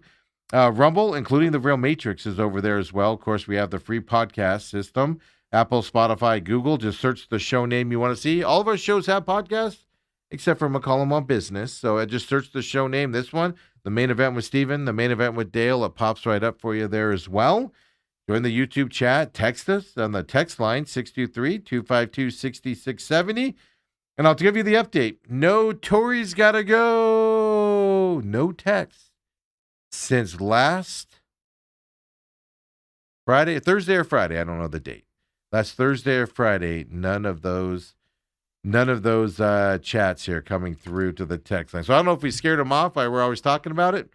Rumble, including the Real Matrix, is over there as well. Of course, we have the free podcast system. Apple, Spotify, Google. Just search the show name you want to see. All of our shows have podcasts, except for McCollum on Business. So just search the show name. This one, The Main Event with Steven, The Main Event with Dale. It pops right up for you there as well. Join the YouTube chat. Text us on the text line, 623-252-6670. And I'll give you the update. No, Tori's got to go. No text. Since last Friday, Thursday or Friday, I don't know the date. Last Thursday or Friday, none of those chats here coming through to the text line. So I don't know if we scared him off by we're always talking about it,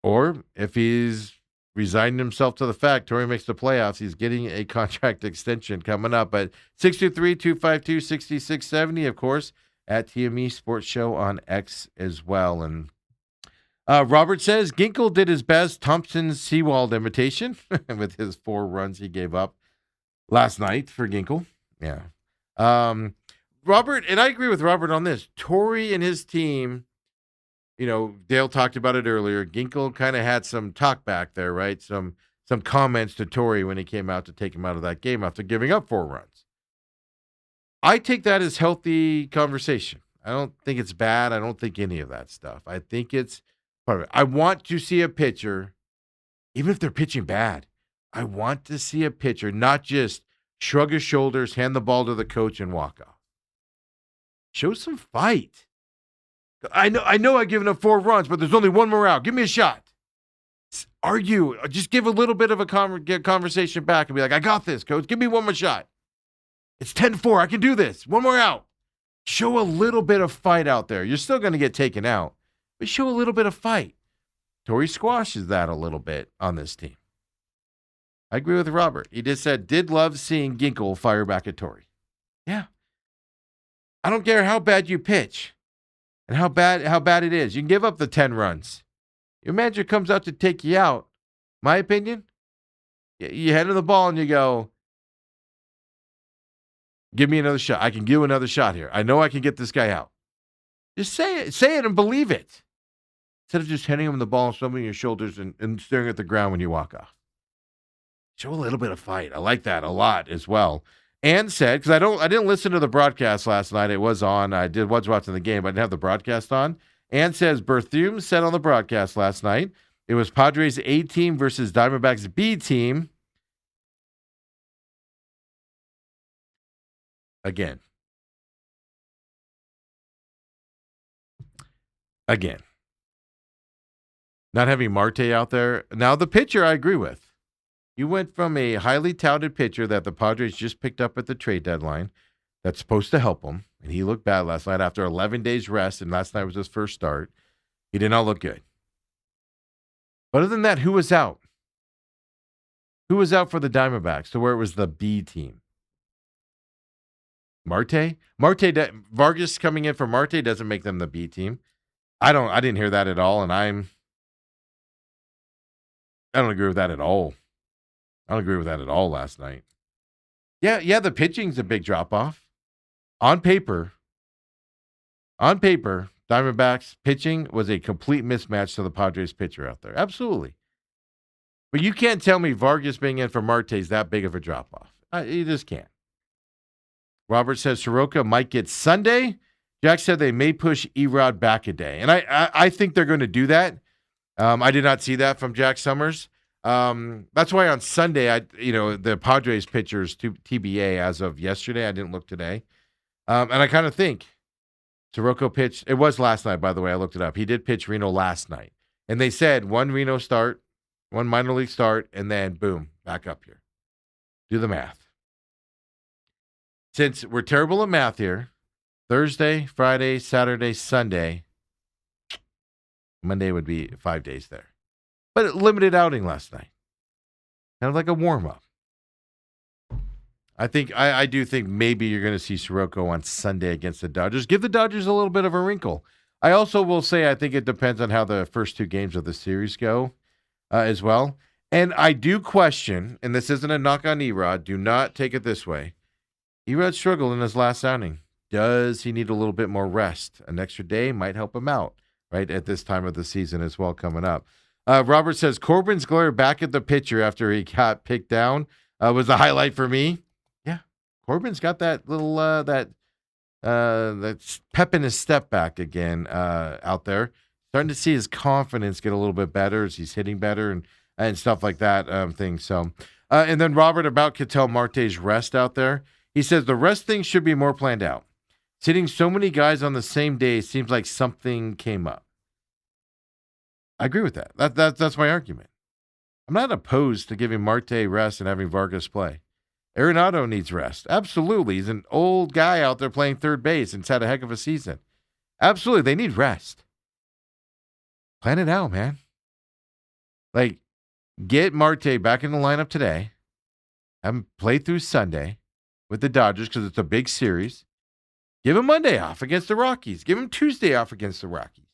or if he's resigning himself to the fact Tori makes the playoffs. He's getting a contract extension coming up. But 623-252-6670, of course, at TME Sports Show on X as well. And Robert says Ginkle did his best Thompson-Seawald imitation with his 4 runs he gave up last night for Ginkle. Yeah. Robert, and I agree with Robert on this. Tori and his team, Dale talked about it earlier. Ginkle kind of had some talk back there, right? Some comments to Tori when he came out to take him out of that game after giving up 4 runs. I take that as healthy conversation. I don't think it's bad. I don't think any of that stuff. I think it's part of it. I want to see a pitcher, even if they're pitching bad, I want to see a pitcher not just shrug his shoulders, hand the ball to the coach, and walk off. Show some fight. I know I've given up 4 runs, but there's only 1 more out. Give me a shot. Argue. Just give a little bit of a conversation back and be like, I got this, coach. Give me 1 more shot. It's 10-4. I can do this. 1 more out. Show a little bit of fight out there. You're still going to get taken out, but show a little bit of fight. Tori squashes that a little bit on this team. I agree with Robert. He just said, did love seeing Ginkle fire back at Tori. Yeah. I don't care how bad you pitch and how bad it is. You can give up the 10 runs. Your manager comes out to take you out. My opinion, you head to the ball and you go, give me another shot. I can give you another shot here. I know I can get this guy out. Just say it and believe it. Instead of just handing him the ball and slumping your shoulders and staring at the ground when you walk off. Show a little bit of fight. I like that a lot as well. Ann said, because I didn't listen to the broadcast last night. It was on. I was watching the game, but I didn't have the broadcast on. Ann says Berthume said on the broadcast last night, it was Padres A team versus Diamondbacks B team. Again. Not having Marte out there. Now the pitcher I agree with. You went from a highly touted pitcher that the Padres just picked up at the trade deadline that's supposed to help him, and he looked bad last night after 11 days rest, and last night was his first start. He did not look good. But other than that, who was out? Who was out for the Diamondbacks to where it was the B team? Vargas coming in for Marte doesn't make them the B team. I didn't hear that at all, and I don't agree with that at all. I don't agree with that at all last night. Yeah, the pitching's a big drop off. On paper, Diamondbacks pitching was a complete mismatch to the Padres pitcher out there. Absolutely. But you can't tell me Vargas being in for Marte is that big of a drop off. You just can't. Robert says Soroka might get Sunday. Jack said they may push Erod back a day. And I think they're going to do that. I did not see that from Jack Summers. That's why on Sunday, the Padres pitchers TBA as of yesterday. I didn't look today. And I kind of think Soroka pitched. It was last night, by the way. I looked it up. He did pitch Reno last night. And they said one Reno start, one minor league start, and then boom, back up here. Do the math. Since we're terrible at math here, Thursday, Friday, Saturday, Sunday, Monday would be 5 days there. But limited outing last night. Kind of like a warm-up. I do think maybe you're going to see Soroka on Sunday against the Dodgers. Give the Dodgers a little bit of a wrinkle. I also will say I think it depends on how the first two games of the series go as well. And I do question, and this isn't a knock on Erod, do not take it this way. Erod struggled in his last outing. Does he need a little bit more rest? An extra day might help him out, right, at this time of the season as well coming up. Robert says Corbin's glare back at the pitcher after he got picked down was the highlight for me. Yeah, Corbin's got that little that pep in his step back again out there. Starting to see his confidence get a little bit better as he's hitting better and stuff like that thing. So, and then Robert about Ketel Marte's rest out there. He says the rest thing should be more planned out. Sitting so many guys on the same day seems like something came up. I agree with that. That's my argument. I'm not opposed to giving Marte rest and having Vargas play. Arenado needs rest. Absolutely. He's an old guy out there playing third base and he's had a heck of a season. Absolutely. They need rest. Plan it out, man. Like, get Marte back in the lineup today. Have him play through Sunday with the Dodgers because it's a big series. Give him Monday off against the Rockies. Give him Tuesday off against the Rockies.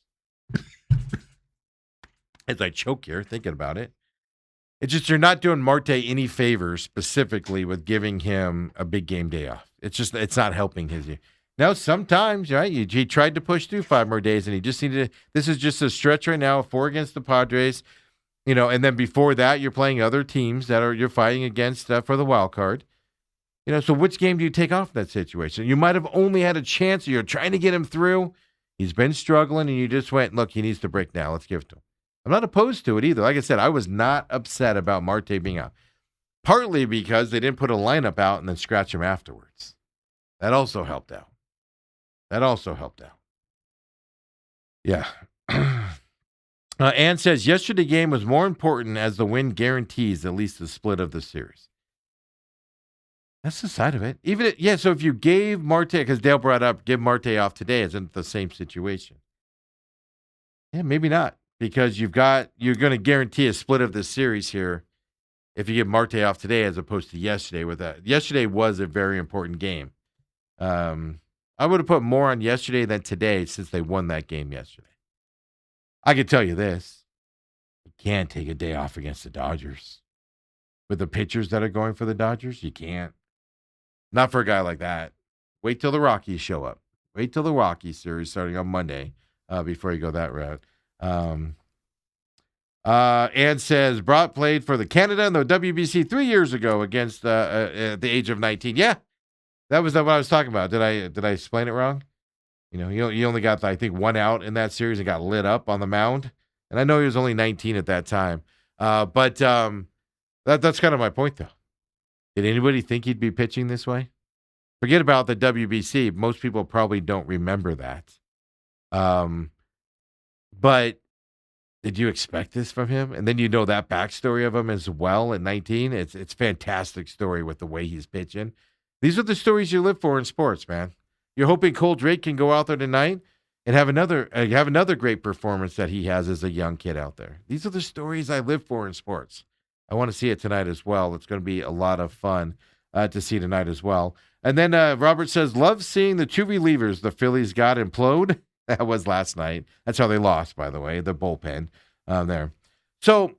As I choke here thinking about it. It's just you're not doing Marte any favors specifically with giving him a big game day off. It's not helping his year. Now, sometimes, right, he tried to push through 5 more days, and he just needed to. This is just a stretch right now, 4 against the Padres, and then before that, you're playing other teams you're fighting against for the wild card. So which game do you take off in that situation? You might have only had a chance, or you're trying to get him through. He's been struggling, and you just went, look, he needs to break now. Let's give it to him. I'm not opposed to it either. Like I said, I was not upset about Marte being out. Partly because they didn't put a lineup out and then scratch him afterwards. That also helped out. Yeah. Ann says, yesterday's game was more important as the win guarantees at least the split of the series. That's the side of it. So if you gave Marte, because Dale brought up, give Marte off today, isn't the same situation. Yeah, maybe not. Because you're going to guarantee a split of this series here if you get Marte off today as opposed to yesterday. Yesterday was a very important game. I would have put more on yesterday than today since they won that game yesterday. I can tell you this. You can't take a day off against the Dodgers. With the pitchers that are going for the Dodgers, you can't. Not for a guy like that. Wait till the Rockies show up. Wait till the Rockies series starting on Monday before you go that route. Ann says, Brott played for the Canada and the WBC 3 years ago against at the age of 19. Yeah, that was what I was talking about. Did I explain it wrong? He only got, I think, 1 out in that series and got lit up on the mound. And I know he was only 19 at that time. But that's kind of my point, though. Did anybody think he'd be pitching this way? Forget about the WBC. Most people probably don't remember that. But did you expect this from him? And then that backstory of him as well at 19. It's a fantastic story with the way he's pitching. These are the stories you live for in sports, man. You're hoping Cole Drake can go out there tonight and have another great performance that he has as a young kid out there. These are the stories I live for in sports. I want to see it tonight as well. It's going to be a lot of fun to see tonight as well. And then Robert says, love seeing the two relievers the Phillies got implode. That was last night. That's how they lost, by the way, the bullpen there. So,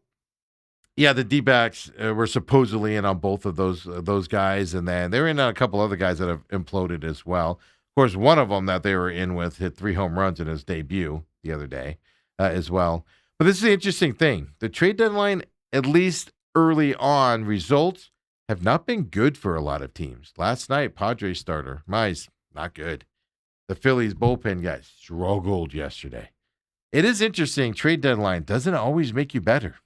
yeah, the D-backs were supposedly in on both of those guys, and then they're in on a couple other guys that have imploded as well. Of course, one of them that they were in with hit 3 home runs in his debut the other day as well. But this is the interesting thing. The trade deadline, at least early on, results have not been good for a lot of teams. Last night, Padres starter, Mize, not good. The Phillies bullpen guy struggled yesterday. It is interesting. Trade deadline doesn't always make you better.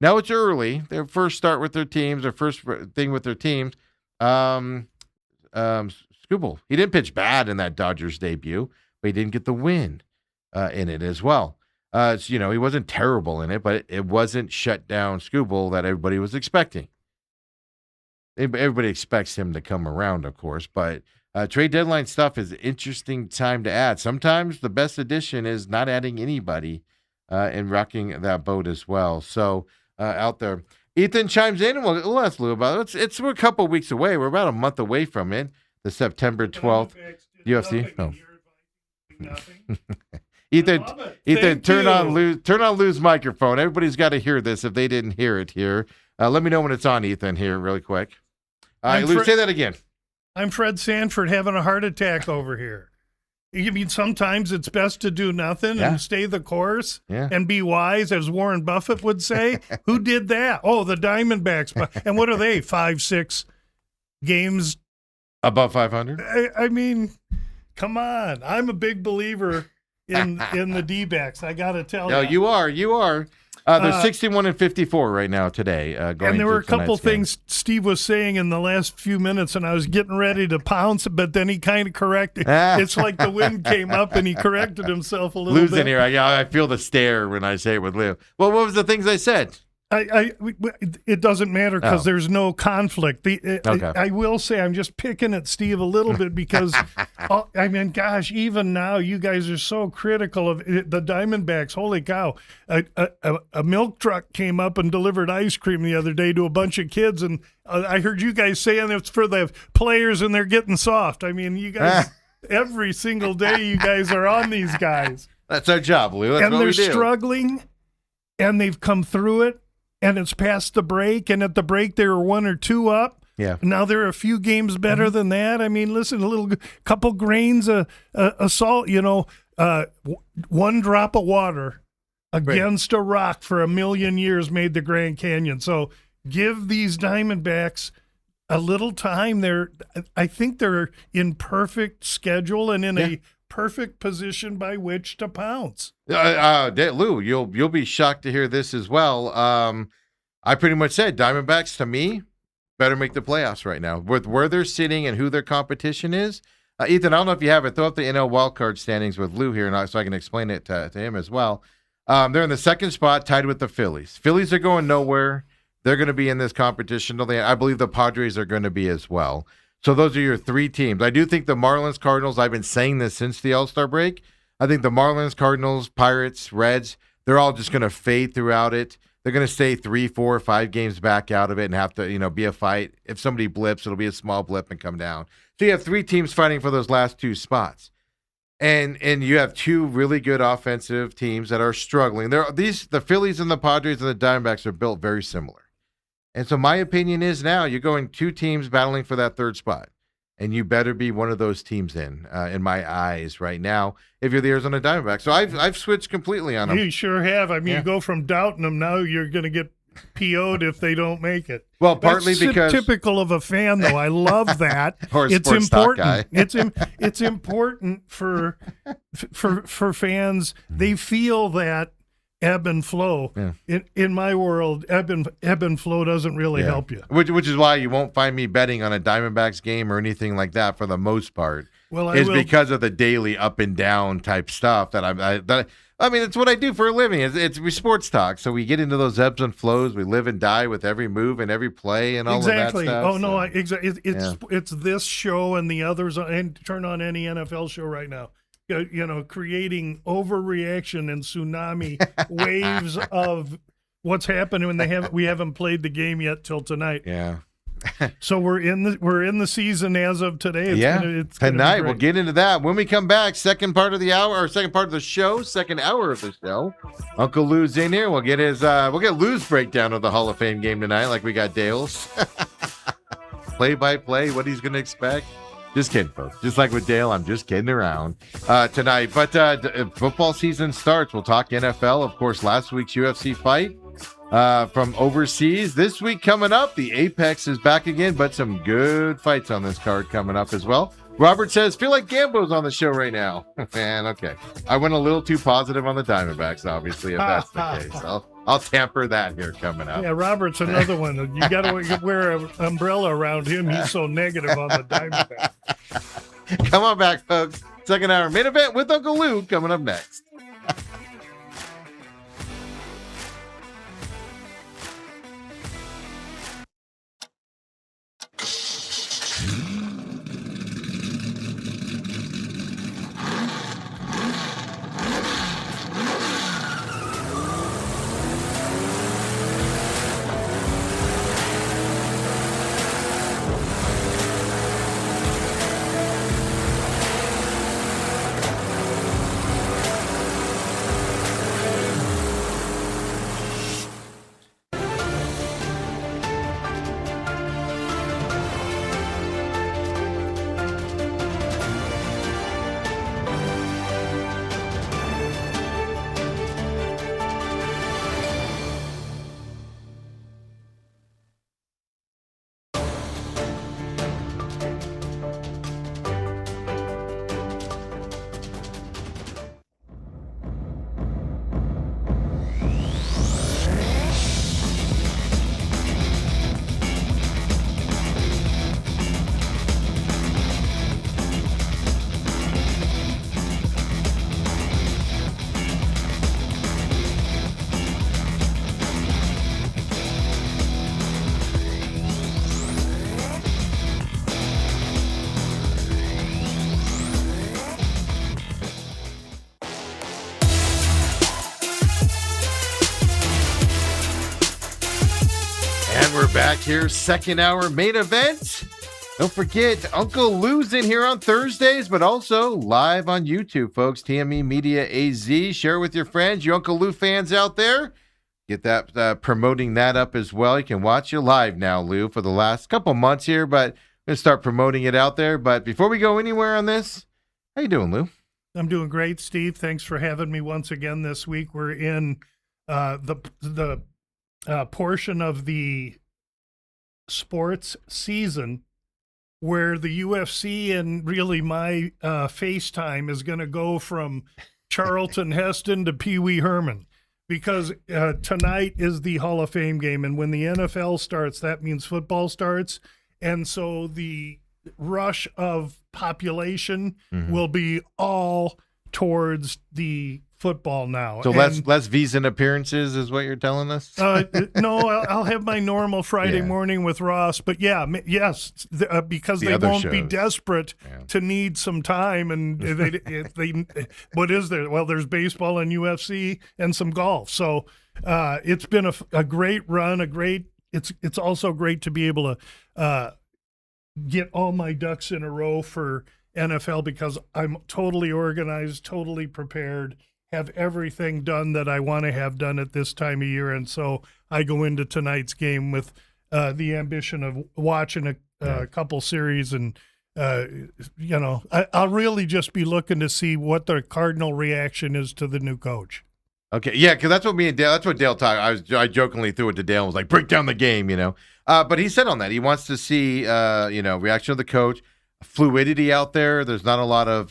Now it's early. Their first start with their teams, their first thing with their teams. Skubal, he didn't pitch bad in that Dodgers debut, but he didn't get the win in it as well. He wasn't terrible in it, but it wasn't shut down Skubal that everybody was expecting. Everybody expects him to come around, of course, but trade deadline stuff is an interesting time to add. Sometimes the best addition is not adding anybody and rocking that boat as well. So out there, Ethan chimes in, and we'll ask Lou about it. We're a couple weeks away. We're about a month away from it. The September 12th UFC. Oh. Ethan, turn on Lou's microphone. Everybody's got to hear this if they didn't hear it here. Let me know when it's on, Ethan, here really quick. Lou, say that again. I'm Fred Sanford having a heart attack over here. You mean sometimes it's best to do nothing and stay the course and be wise, as Warren Buffett would say? Who did that? Oh, the Diamondbacks. And what are they, 5-6 games? Above 500? I mean, come on. I'm a big believer in the D-backs, I got to tell you. No, you are. They're 61-54 right now today. And there were a couple things Steve was saying in the last few minutes, and I was getting ready to pounce, but then he kind of corrected. It's like the wind came up, and he corrected himself a little bit. Lou's in here. I feel the stare when I say it with Lou. Well, what was the things I said? It doesn't matter because there's no conflict. I will say I'm just picking at Steve a little bit because, even now you guys are so critical of the Diamondbacks. Holy cow. A milk truck came up and delivered ice cream the other day to a bunch of kids, and I heard you guys saying it's for the players and they're getting soft. I mean, you guys, every single day you guys are on these guys. That's our job, Lou. That's and what they're we do. Struggling, and they've come through it. And it's past the break, and at the break they were 1 or 2 up. Yeah. Now they're a few games better than that. I mean, listen, couple grains of salt, one drop of water against a rock for 1,000,000 years made the Grand Canyon. So give these Diamondbacks a little time. I think they're in perfect schedule and in a perfect position by which to pounce. Lou, you'll be shocked to hear this as well. I pretty much said Diamondbacks, to me, better make the playoffs right now. With where they're sitting and who their competition is. Ethan, I don't know if you have it. Throw up the NL wildcard standings with Lou here so I can explain it to him as well. They're in the second spot, tied with the Phillies. Phillies are going nowhere. They're going to be in this competition. I believe the Padres are going to be as well. So those are your 3 teams. I do think the Marlins, Cardinals, I've been saying this since the All-Star break. I think the Marlins, Cardinals, Pirates, Reds, they're all just going to fade throughout it. They're going to stay 3, 4, 5 games back out of it and have to, be a fight. If somebody blips, it'll be a small blip and come down. So you have 3 teams fighting for those last 2 spots. And you have 2 really good offensive teams that are struggling. The Phillies and the Padres and the Diamondbacks are built very similar. And so my opinion is now you're going 2 teams battling for that 3rd spot. And you better be one of those teams in my eyes right now, if you're the Arizona Diamondbacks. So I've switched completely on them. You sure have. I mean, you go from doubting them, now you're going to get PO'd if they don't make it. Well, partly That's because typical of a fan, though. I love that. Or a it's sports stock important. guy. It's important for fans. They feel that ebb and flow. Yeah. In my world, ebb and flow doesn't really help you. Which is why you won't find me betting on a Diamondbacks game or anything like that for the most part. Well, because of the daily up and down type stuff that I mean, it's what I do for a living. We sports talk, so we get into those ebbs and flows. We live and die with every move and every play and all of that stuff. Oh no, exactly. It's this show and the others, and turn on any NFL show right now. Creating overreaction and tsunami waves of what's happening when we haven't played the game yet till tonight. Yeah. So we're in the season as of today. It's tonight we'll get into that when we come back. Second part of the show, second hour of the show. Uncle Lou's in here. We'll get Lou's breakdown of the Hall of Fame game tonight, like we got Dale's play by play, what he's going to expect. Just kidding, folks. Just like with Dale, I'm just kidding around tonight. But football season starts. We'll talk NFL. Of course, last week's UFC fight from overseas. This week coming up, the Apex is back again, but some good fights on this card coming up as well. Robert says, feel like Gambo's on the show right now. Man, okay. I went a little too positive on the Diamondbacks, obviously, if that's the case. I'll tamper that here coming up. Yeah, Robert's another one. You got to wear an umbrella around him. He's so negative on the Diamondbacks. Come on back, folks. Second hour main event with Uncle Lou coming up next. Back here, second hour main event. Don't forget, Uncle Lou's in here on Thursdays, but also live on YouTube, folks. TME Media AZ. Share it with your friends, you Uncle Lou fans out there. Get that promoting that up as well. You can watch you live now, Lou, for the last couple months here, but I'm going to start promoting it out there. But before we go anywhere on this, how you doing, Lou? I'm doing great, Steve. Thanks for having me once again this week. We're in the portion of the sports season where the UFC and really my FaceTime is going to go from Charlton Heston to Pee Wee Herman, because tonight is the Hall of Fame game, and when the NFL starts, that means football starts, and so the rush of population will be all towards the football now. So less VEASAN appearances is what you're telling us? No, I'll have my normal Friday morning with Ross. But yes, because they won't be desperate to need some time. And they what is there? Well, there's baseball and UFC and some golf. So it's been a great run. It's also great to be able to get all my ducks in a row for NFL, because I'm totally organized, totally prepared, have everything done that I want to have done at this time of year. And so I go into tonight's game with the ambition of watching a couple series, and I'll really just be looking to see what the Cardinal reaction is to the new coach. Okay, yeah, because that's what Dale talked. I jokingly threw it to Dale and was like, break down the game, but he said on that he wants to see reaction of the coach, fluidity out there. There's not a lot of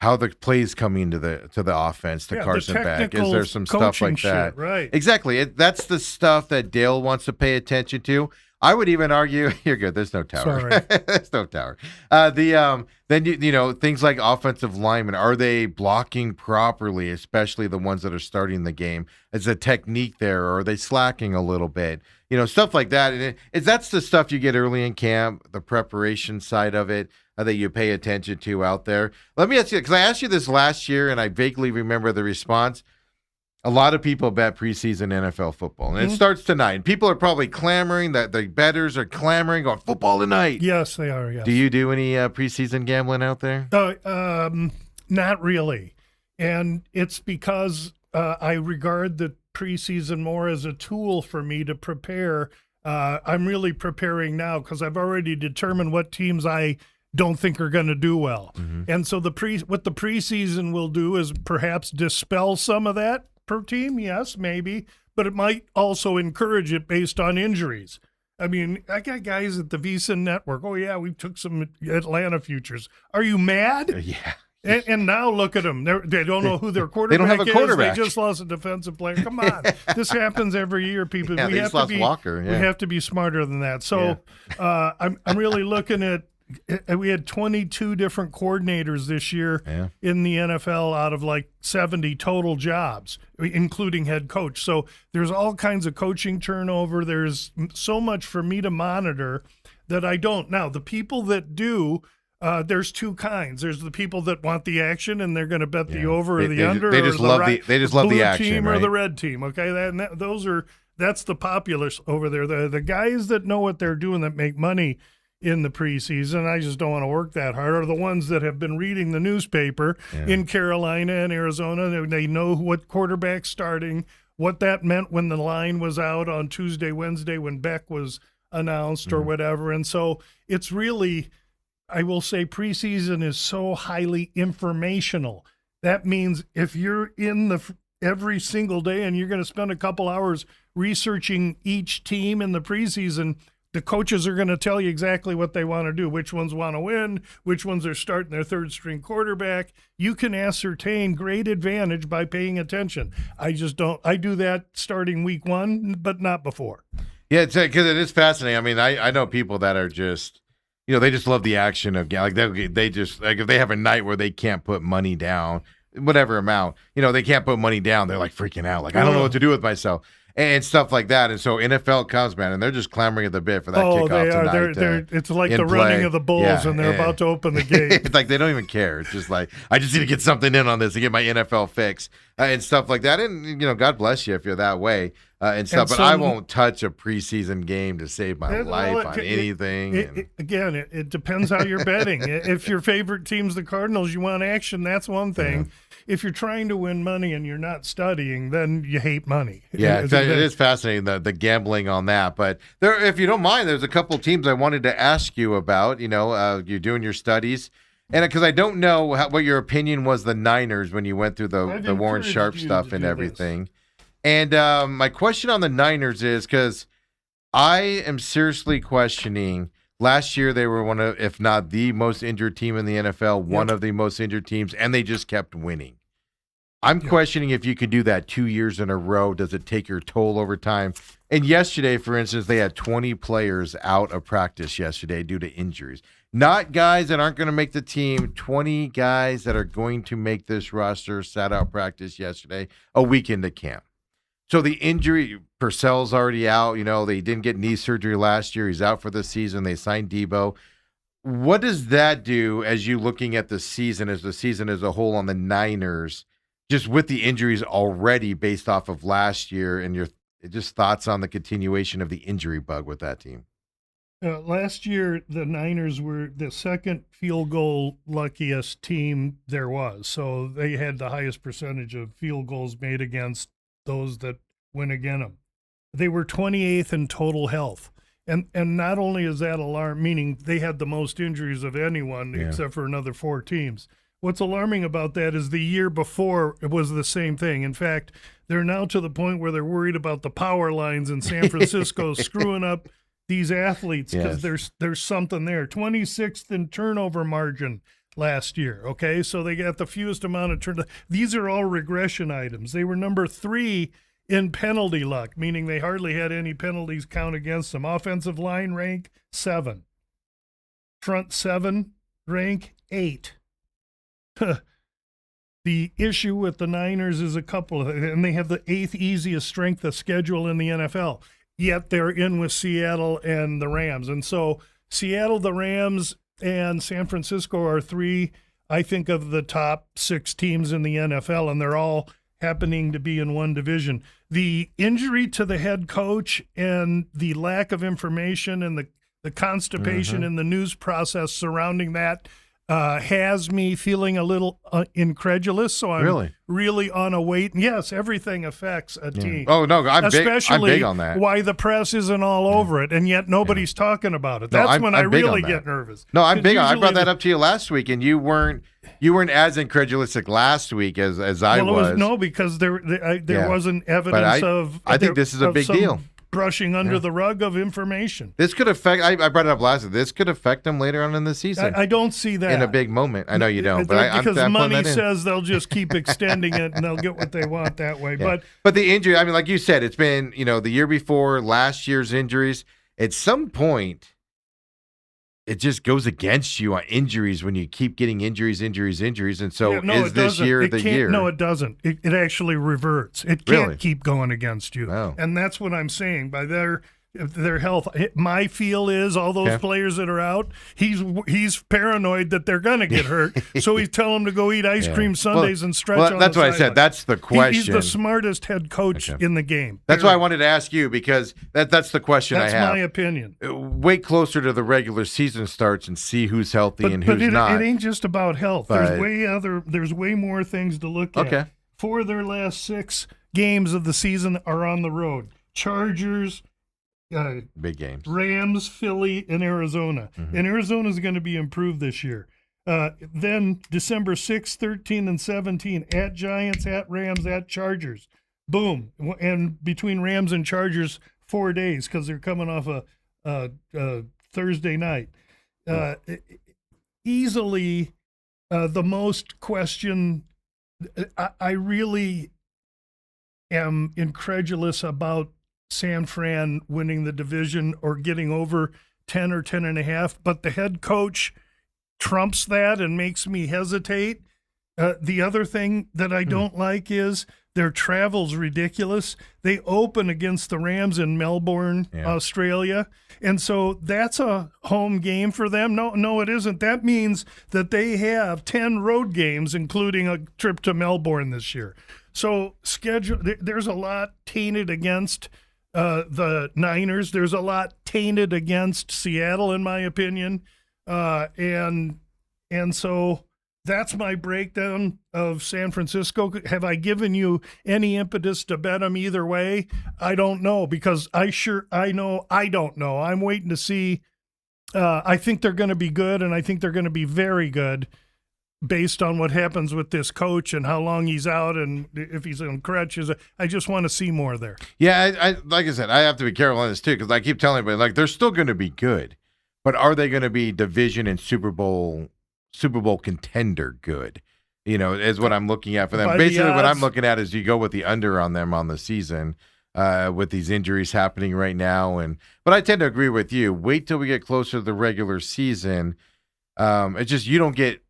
how the plays coming to the offense, to Carson back. Is there some stuff like that? Shit, right. Exactly. That's the stuff that Dale wants to pay attention to. I would even argue, you're good. There's no tower. Sorry. There's no tower. Then things like offensive linemen, are they blocking properly, especially the ones that are starting the game? Is the technique there, or are they slacking a little bit? Stuff like that. And that's the stuff you get early in camp, the preparation side of it, that you pay attention to out there. Let me ask you, because I asked you this last year, and I vaguely remember the response. A lot of people bet preseason NFL football, and it starts tonight. People are probably clamoring that the bettors are clamoring on football tonight. Yes, they are. Yes. Do you do any preseason gambling out there? Not really, and it's because I regard the preseason more as a tool for me to prepare. I'm really preparing now because I've already determined what teams I don't think are going to do well. And so what the preseason will do is perhaps dispel some of that per team. Yes, maybe, but it might also encourage it based on injuries. I mean, I got guys at the VSiN network. Oh yeah, we took some Atlanta futures. Are you mad? Yeah. And now look at them. They don't know who their quarterback They don't have a quarterback. is. They just lost a defensive player. Come on. This happens every year, people. Yeah, we have to be Walker. Yeah. We have to be smarter than that. So I'm really looking at we had 22 different coordinators this year in the NFL out of like 70 total jobs, including head coach. So there's all kinds of coaching turnover. There's so much for me to monitor that I don't. Now, the people that do, there's two kinds. There's the people that want the action and they're going to bet the over or the under. They just love the action, team right? Or the red team. Okay, that's the populace over there. The guys that know what they're doing that make money in the preseason, I just don't want to work that hard, are the ones that have been reading the newspaper in Carolina and Arizona. They know what quarterback's starting, what that meant when the line was out on Tuesday, Wednesday, when Beck was announced or whatever. And so it's really, I will say, preseason is so highly informational. That means if you're in every single day and you're going to spend a couple hours researching each team in the preseason, the coaches are going to tell you exactly what they want to do, which ones want to win, which ones are starting their third-string quarterback. You can ascertain great advantage by paying attention. I just don't. I do that starting week one, but not before. Yeah, because it is fascinating. I mean, I know people that are just, they just love the action of, like, they just, like, if they have a night where they can't put money down, whatever amount, they can't put money down, they're like freaking out. Like, I don't know what to do with myself. And stuff like that. And so NFL comes, man, and they're just clamoring at the bit for that kickoff tonight. They're it's like the running of the bulls, and they're about to open the gate. It's like they don't even care. It's just like, I just need to get something in on this to get my NFL fix and stuff like that. And, God bless you if you're that way and stuff. But I won't touch a preseason game to save my life on anything. It depends how you're betting. If your favorite team's the Cardinals, you want action, that's one thing. If you're trying to win money and you're not studying, then you hate money. Yeah, it is fascinating, the gambling on that. But if you don't mind, there's a couple teams I wanted to ask you about. You're doing your studies. And because I don't know what your opinion was, the Niners, when you went through the Warren Sharp stuff and everything. And my question on the Niners is, because I am seriously questioning, last year they were one of, if not the most injured team in the NFL, one of the most injured teams, and they just kept winning. I'm questioning if you could do that 2 years in a row. Does it take your toll over time? And yesterday, for instance, they had 20 players out of practice yesterday due to injuries. Not guys that aren't going to make the team, 20 guys that are going to make this roster sat out practice yesterday, a week into camp. So the injury, Purcell's already out. They didn't get knee surgery last year. He's out for the season. They signed Debo. What does that do as you looking at the season as a whole on the Niners, just with the injuries already based off of last year, and your just thoughts on the continuation of the injury bug with that team? Last year, the Niners were the second field goal luckiest team there was. So they had the highest percentage of field goals made against those that went against them. They were 28th in total health. And not only is that alarming, meaning they had the most injuries of anyone except for another 4 teams. What's alarming about that is the year before it was the same thing. In fact, they're now to the point where they're worried about the power lines in San Francisco screwing up these athletes because there's something there. 26th in turnover margin last year, okay? So they got the fewest amount of turnover. These are all regression items. They were number 3 in penalty luck, meaning they hardly had any penalties count against them. Offensive line rank 7. Front 7 rank 8. The issue with the Niners is a couple, and they have the 8th easiest strength of schedule in the NFL, yet they're in with Seattle and the Rams. And so Seattle, the Rams, and San Francisco are 3, I think, of the top 6 teams in the NFL, and they're all happening to be in one division. The injury to the head coach and the lack of information and the constipation in the news process surrounding that has me feeling a little incredulous. So I'm really on a wait. And yes, everything affects a team. Oh, no, I'm big on that. Why the press isn't all over it, and yet nobody's talking about it. That's when I really get nervous. No, I'm big on it. I brought that up to you last week, and you weren't as incredulous last week as I was. No, because there wasn't evidence of. I think this is a big deal. Brushing under the rug of information. This could affect. I brought it up last week. This could affect them later on in the season. I don't see that in a big moment. I know you don't, but because money says they'll just keep extending it and they'll get what they want that way. Yeah. But the injury. I mean, like you said, it's been the year before, last year's injuries. At some point, it just goes against you on injuries when you keep getting injuries. And so is this year the year? No, it doesn't. It actually reverts. It can't keep going against you. Oh. And that's what I'm saying. By their health, my feel is all those players that are out, he's paranoid that they're going to get hurt. So he's telling them to go eat ice cream sundaes and stretch on that's the what I said. That's the question. He's the smartest head coach in the game. That's why I wanted to ask you, because that's the question I have. That's my opinion. Wait closer to the regular season starts and see who's healthy and who's not. It ain't just about health. There's way more things to look at. Okay. 4 of their last 6 games of the season are on the road. Chargers, big games. Rams, Philly, and Arizona. And Arizona's going to be improved this year. Then December 6th, 13, and 17, at Giants, at Rams, at Chargers. Boom. And between Rams and Chargers, 4 days because they're coming off a Thursday night. Easily the most question. I really am incredulous about San Fran winning the division or getting over 10 or 10.5, but the head coach trumps that and makes me hesitate. The other thing that I don't like is their travel's ridiculous. They open against the Rams in Melbourne, Australia, and so that's a home game for them. No, it isn't. That means that they have 10 road games, including a trip to Melbourne this year. So there's a lot tainted against the Niners. There's a lot tainted against Seattle, in my opinion. And so that's my breakdown of San Francisco. Have I given you any impetus to bet them either way? I don't know, because I don't know. I'm waiting to see. I think they're going to be good, and I think they're going to be very good based on what happens with this coach and how long he's out and if he's on crutches. I just want to see more there. Yeah, I like I said, I have to be careful on this too, because I keep telling everybody, like, they're still going to be good, but are they going to be division and Super Bowl contender good? Is what I'm looking at for them. Basically, what I'm looking at is you go with the under on them on the season with these injuries happening right now. But I tend to agree with you. Wait till we get closer to the regular season. It's just you don't get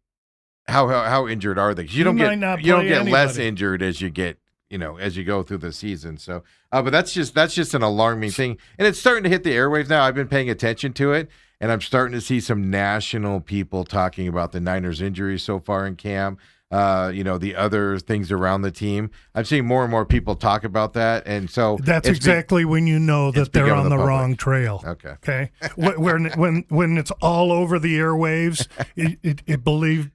how injured are they? You don't get less injured as you get as you go through the season. So, but that's just an alarming thing, and it's starting to hit the airwaves now. I've been paying attention to it, and I'm starting to see some national people talking about the Niners' injuries so far in camp. The other things around the team. I'm seeing more and more people talk about that, and so that's exactly when you know that they're on the wrong trail. Okay. When it's all over the airwaves,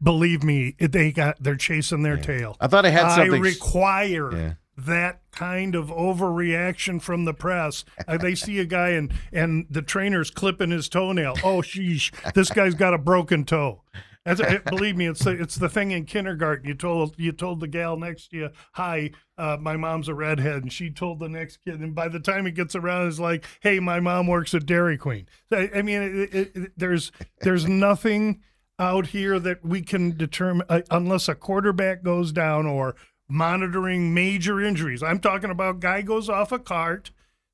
believe me, they're chasing their tail. I thought I had something. I require that kind of overreaction from the press. They see a guy and the trainer's clipping his toenail. Oh, sheesh, this guy's got a broken toe. Believe me, it's the thing in kindergarten. You told the gal next to you, "Hi, my mom's a redhead," and she told the next kid, and by the time it gets around, it's like, "Hey, my mom works at Dairy Queen." I mean, there's nothing out here that we can determine unless a quarterback goes down or monitoring major injuries. I'm talking about guy goes off a cart,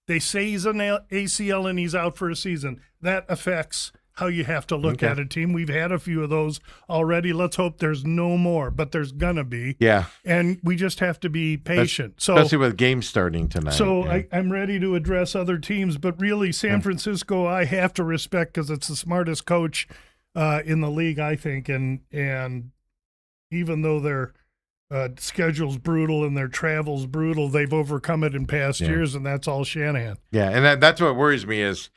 they say he's an ACL and he's out for a season. That affects how you have to look at a team. We've had a few of those already. Let's hope there's no more, but there's gonna be. Yeah. And we just have to be patient. Especially with games starting tonight. So I'm ready to address other teams, but really San Francisco I have to respect because it's the smartest coach in the league, I think. And even though they're schedule's brutal and their travel's brutal. They've overcome it in past years, and that's all Shanahan. Yeah, and that's what worries me is,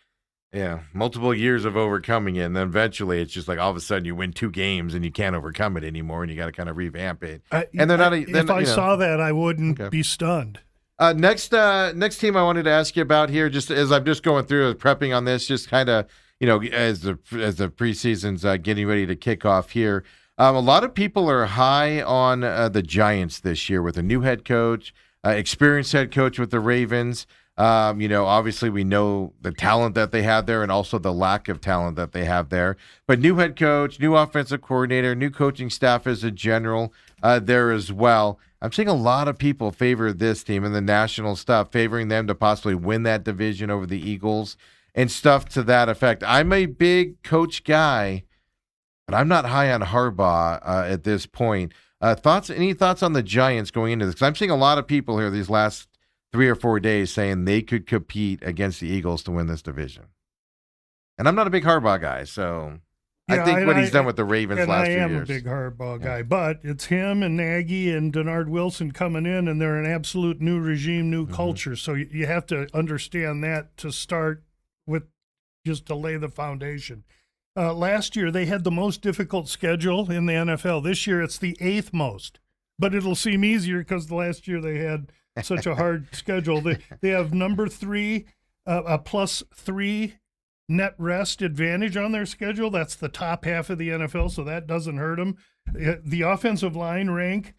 multiple years of overcoming it, and then eventually it's just like all of a sudden you win 2 games and you can't overcome it anymore, and you got to kind of revamp it. And they're not. If I saw that, I wouldn't be stunned. Next team I wanted to ask you about here, just as I'm just going through prepping on this, just kind of as the preseason's getting ready to kick off here. A lot of people are high on the Giants this year with a new head coach, experienced head coach with the Ravens. Obviously we know the talent that they have there and also the lack of talent that they have there. But new head coach, new offensive coordinator, new coaching staff as a general there as well. I'm seeing a lot of people favor this team and the national stuff, favoring them to possibly win that division over the Eagles and stuff to that effect. I'm a big coach guy, but I'm not high on Harbaugh at this point. Any thoughts on the Giants going into this? Because I'm seeing a lot of people here these last 3 or 4 days saying they could compete against the Eagles to win this division. And I'm not a big Harbaugh guy, so I think what he's done with the Ravens last 2 years. I am a big Harbaugh guy, but it's him and Nagy and Denard Wilson coming in, and they're an absolute new regime, new culture. So you have to understand that to start with, just to lay the foundation. Last year, they had the most difficult schedule in the NFL. This year, it's the 8th most, but it'll seem easier because last year they had such a hard schedule. They have number 3, a +3 net rest advantage on their schedule. That's the top half of the NFL, so that doesn't hurt them. The offensive line rank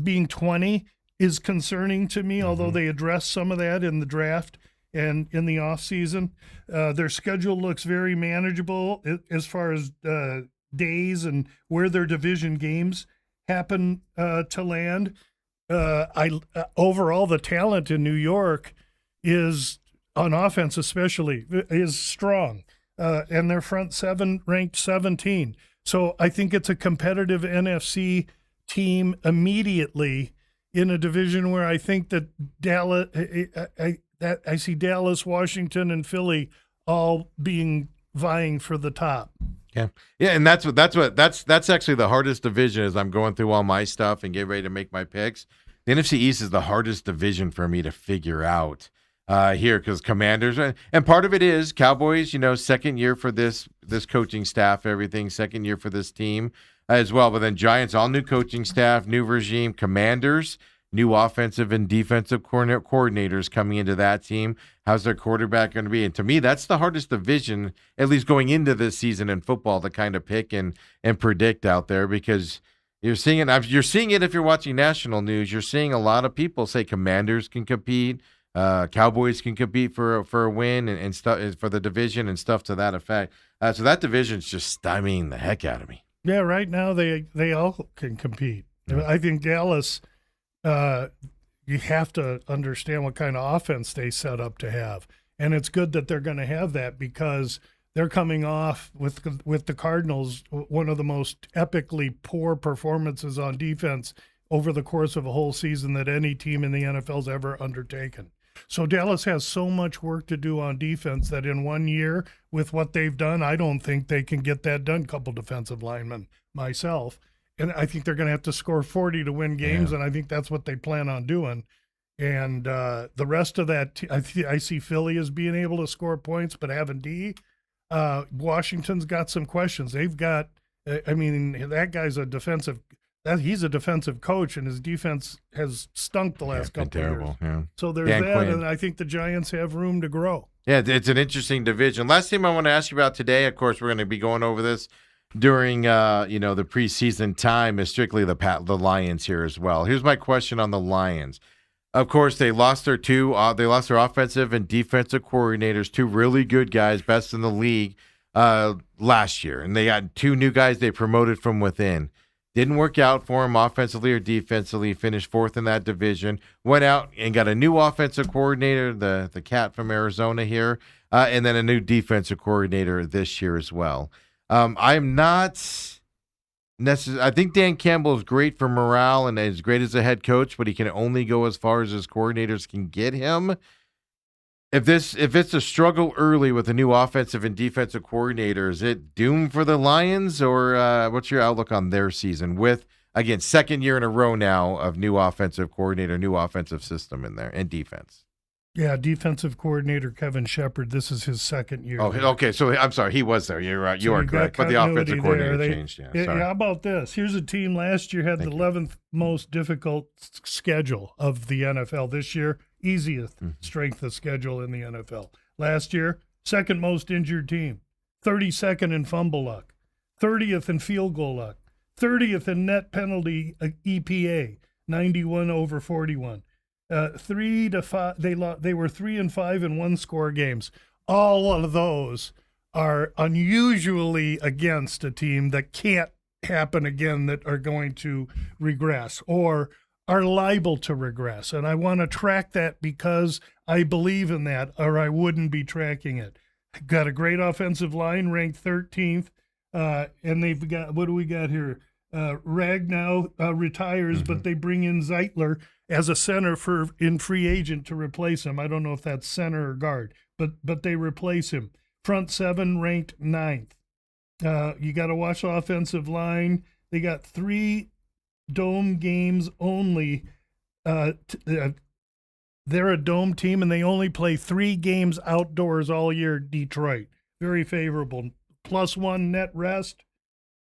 being 20 is concerning to me, although they addressed some of that in the draft and in the offseason. Their schedule looks very manageable as far as days and where their division games happen to land. Overall, the talent in New York is, on offense especially, is strong. And their front 7 ranked 17. So I think it's a competitive NFC team immediately in a division where I think that I see Dallas, Washington, and Philly all vying for the top. Yeah, and that's actually the hardest division as I'm going through all my stuff and get ready to make my picks. The NFC East is the hardest division for me to figure out here because Commanders, and part of it is Cowboys, second year for this coaching staff, everything, second year for this team as well. But then Giants, all new coaching staff, new regime. Commanders, new offensive and defensive coordinators coming into that team. How's their quarterback going to be? And to me, that's the hardest division, at least going into this season in football, to kind of pick and predict out there, because you're seeing it. You're seeing it if you're watching national news. You're seeing a lot of people say Commanders can compete, Cowboys can compete for a win and stuff for the division and stuff to that effect. So that division's just stymieing the heck out of me. Yeah, right now they all can compete. I think Dallas. You have to understand what kind of offense they set up to have. And it's good that they're going to have that because they're coming off with the Cardinals, one of the most epically poor performances on defense over the course of a whole season that any team in the NFL's ever undertaken. So Dallas has so much work to do on defense that in 1 year with what they've done, I don't think they can get that done. Couple defensive linemen myself. And I think they're going to have to score 40 to win games, and I think that's what they plan on doing. And the rest of that, I see Philly as being able to score points, but having D. Washington's got some questions. They've got, that guy's he's a defensive coach, and his defense has stunk the last couple of years. Yeah. So there's that, and I think the Giants have room to grow. Yeah, it's an interesting division. Last thing I want to ask you about today, of course, we're going to be going over this during the preseason time, is strictly the Lions here as well. Here's my question on the Lions. Of course, they lost their offensive and defensive coordinators, 2 really good guys, best in the league last year, and they got 2 new guys they promoted from within. Didn't work out for them offensively or defensively. Finished 4th in that division. Went out and got a new offensive coordinator, the cat from Arizona here, and then a new defensive coordinator this year as well. I'm not necessarily. I think Dan Campbell is great for morale and as great as a head coach, but he can only go as far as his coordinators can get him. If it's a struggle early with a new offensive and defensive coordinator, is it doomed for the Lions, or what's your outlook on their season with again, second year in a row now of new offensive coordinator, new offensive system in there, and defense. Yeah, defensive coordinator Kevin Shepard. This is his second year. Oh, there. Okay. So I'm sorry, he was there. You're right. You So are you correct. got But the offensive continuity coordinator there. changed. Yeah. Sorry. How about this? Here's a team last year had Thank the you. 11th most difficult schedule of the NFL. This year, easiest strength of schedule in the NFL. Last year, second most injured team, 32nd in fumble luck, 30th in field goal luck, 30th in net penalty EPA, 91 over 41. 3 to 5. They were 3-5 in one score games. All of those are unusually against a team that can't happen again, that are going to regress or are liable to regress. And I want to track that because I believe in that, or I wouldn't be tracking it. Got a great offensive line, ranked 13th. And they've got, what do we got here? Ragnow retires, but they bring in Zeitler as a center in free agent to replace him. I don't know if that's center or guard, but they replace him. Front seven ranked 9th. You got to watch the offensive line. They got 3 dome games only. They're a dome team, and they only play 3 games outdoors all year. Detroit, very favorable. +1 net rest.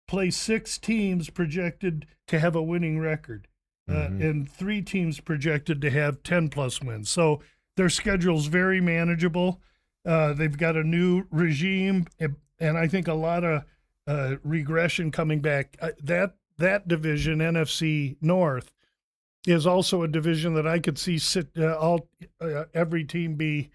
Play 6 teams projected to have a winning record, and 3 teams projected to have 10+ wins. So their schedule's very manageable. They've got a new regime, and I think a lot of regression coming back. That division, NFC North, is also a division that I could see every team be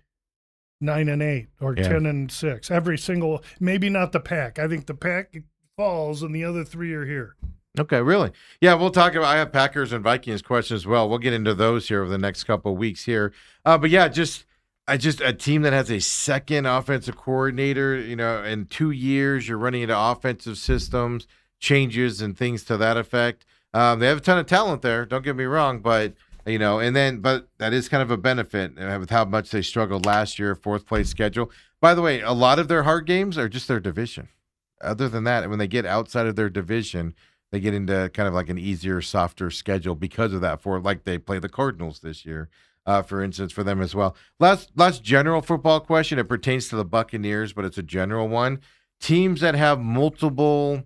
9-8 or 10-6. Every single, maybe not the Pack. I think the Pack falls and the other 3 are here. Okay, really? Yeah, we'll talk about. I have Packers and Vikings questions as well. We'll get into those here over the next couple of weeks here. But yeah, just a team that has a second offensive coordinator. In 2 years, you're running into offensive systems changes and things to that effect. They have a ton of talent there. Don't get me wrong, but but that is kind of a benefit with how much they struggled last year. 4th place schedule. By the way, a lot of their hard games are just their division. Other than that, when they get outside of their division, they get into kind of like an easier, softer schedule because of that. Like they play the Cardinals this year, for instance, for them as well. Last general football question. It pertains to the Buccaneers, but it's a general one. Teams that have multiple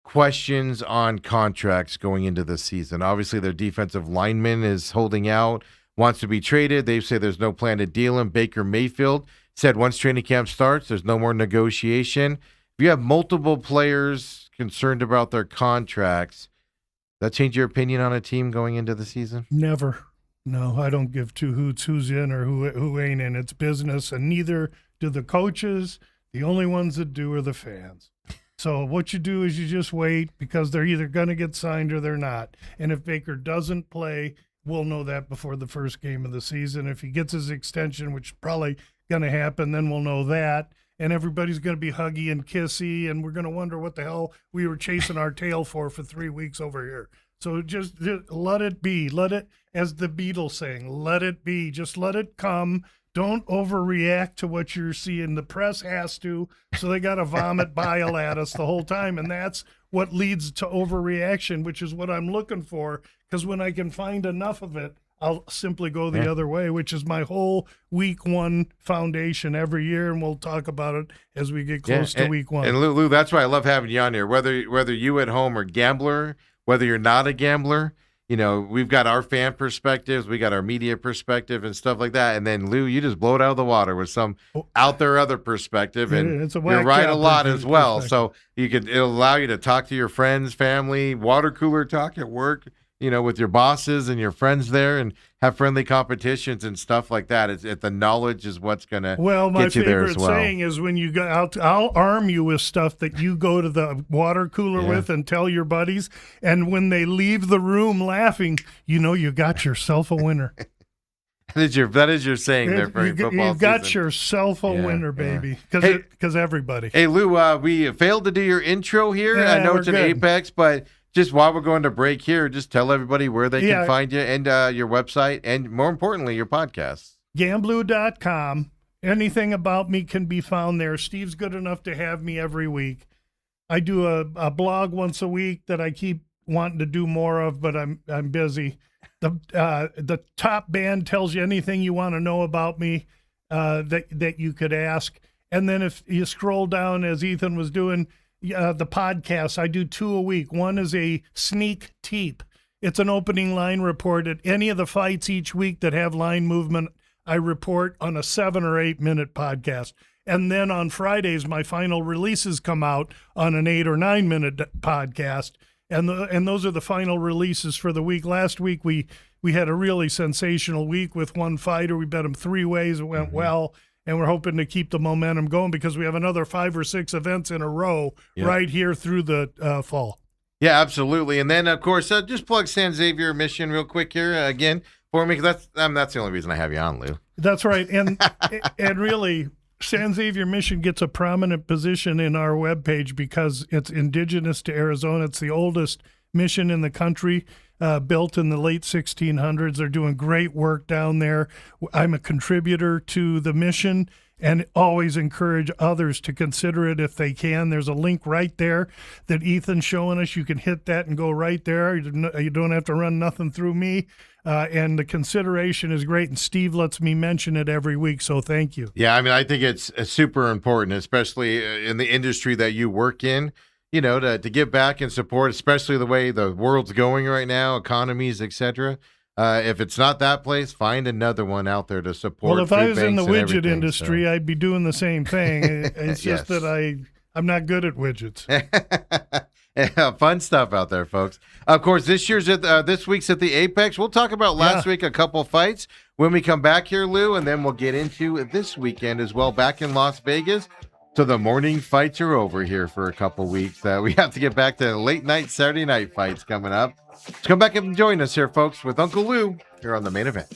questions on contracts going into the season. Obviously, their defensive lineman is holding out, wants to be traded. They say there's no plan to deal him. Baker Mayfield said once training camp starts, there's no more negotiation. If you have multiple players concerned about their contracts, does that change your opinion on a team going into the season? Never. No, I don't give 2 hoots who's in or who ain't in. It's business, and neither do the coaches. The only ones that do are the fans. So what you do is you just wait, because they're either going to get signed or they're not. And if Baker doesn't play, we'll know that before the first game of the season. If he gets his extension, which is probably going to happen, then we'll know that. And everybody's going to be huggy and kissy, and we're going to wonder what the hell we were chasing our tail for 3 weeks over here. So just let it be. Let it, as the Beatles saying, let it be. Just let it come. Don't overreact to what you're seeing. The press has to, so they got to vomit bile at us the whole time. And that's what leads to overreaction, which is what I'm looking for, because when I can find enough of it, I'll simply go the other way, which is my whole week 1 foundation every year, and we'll talk about it as we get close to week 1. And Lou, that's why I love having you on here. Whether you at home are gambler, whether you're not a gambler, we've got our fan perspectives, we got our media perspective and stuff like that. And then Lou, you just blow it out of the water with some out there other perspective, and you're right a lot as well. So it'll allow you to talk to your friends, family, water cooler talk at work, with your bosses and your friends there, and have friendly competitions and stuff like that. The knowledge is what's going to get you there as well. My favorite saying is, when you go out, I'll arm you with stuff that you go to the water cooler with and tell your buddies. And when they leave the room laughing, you got yourself a winner. That is your saying there for football season. You got yourself a winner, baby. Because everybody. Hey, Lou, we failed to do your intro here. I know it's an Apex, but just while we're going to break here, just tell everybody where they can find you, and your website, and more importantly, your podcast. Gamblu.com. Anything about me can be found there. Steve's good enough to have me every week. I do a blog once a week that I keep wanting to do more of, but I'm busy. The top band tells you anything you want to know about me that you could ask. And then if you scroll down, as Ethan was doing, the podcasts, I do 2 a week. One is a sneak teep. It's an opening line report at any of the fights each week that have line movement. I report on a 7 or 8 minute podcast. And then on Fridays, my final releases come out on an 8 or 9 minute podcast. And those are the final releases for the week. Last week, we had a really sensational week with one fighter. We bet him 3 ways. It went well. And we're hoping to keep the momentum going because we have another 5 or 6 events in a row right here through the fall. Yeah, absolutely. And then, of course, just plug San Xavier Mission real quick here again for me, because that's the only reason I have you on, Lou. That's right. And really, San Xavier Mission gets a prominent position in our webpage because it's indigenous to Arizona. It's the oldest mission in the country, built in the late 1600s. They're doing great work down there. I'm a contributor to the mission and always encourage others to consider it if they can. There's a link right there that Ethan's showing us. You can hit that and go right there. You don't have to run nothing through me. And the consideration is great, and Steve lets me mention it every week, so thank you. Yeah, I mean, I think it's super important, especially in the industry that you work in, to give back and support, especially the way the world's going right now, economies, etc. If it's not that place, find another one out there to support. Well, if I was in the widget industry, I'd be doing the same thing. It's just that I'm not good at widgets. Fun stuff out there, folks. Of course, this week's at the Apex. We'll talk about last week, a couple fights when we come back here, Lou, and then we'll get into this weekend as well, back in Las Vegas. So the morning fights are over here for a couple weeks. We have to get back to late night Saturday night fights coming up. So come back and join us here, folks, with Uncle Lou here on the Main Event.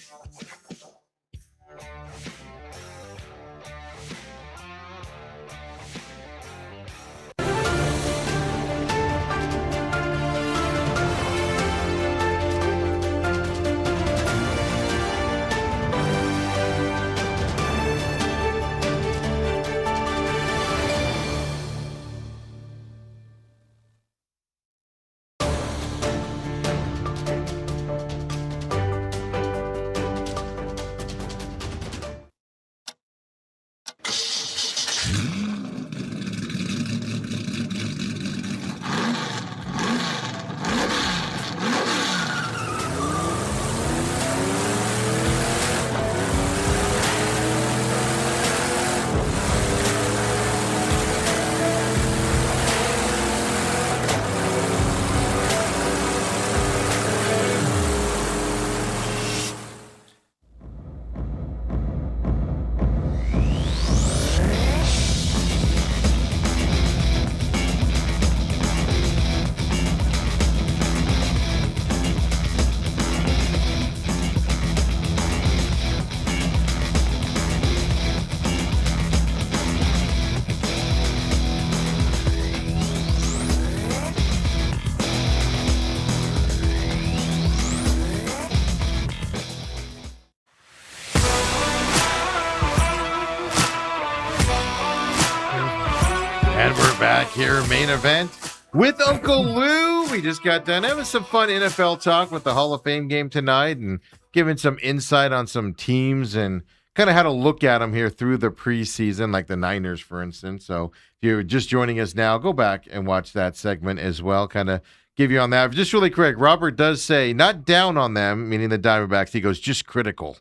And we're back here, Main Event, with Uncle Lou. We just got done having some fun NFL talk with the Hall of Fame game tonight and giving some insight on some teams and kind of how to look at them here through the preseason, like the Niners, for instance. So if you're just joining us now, go back and watch that segment as well, kind of give you on that. Just really quick, Robert does say, not down on them, meaning the Diamondbacks. He goes, just critical.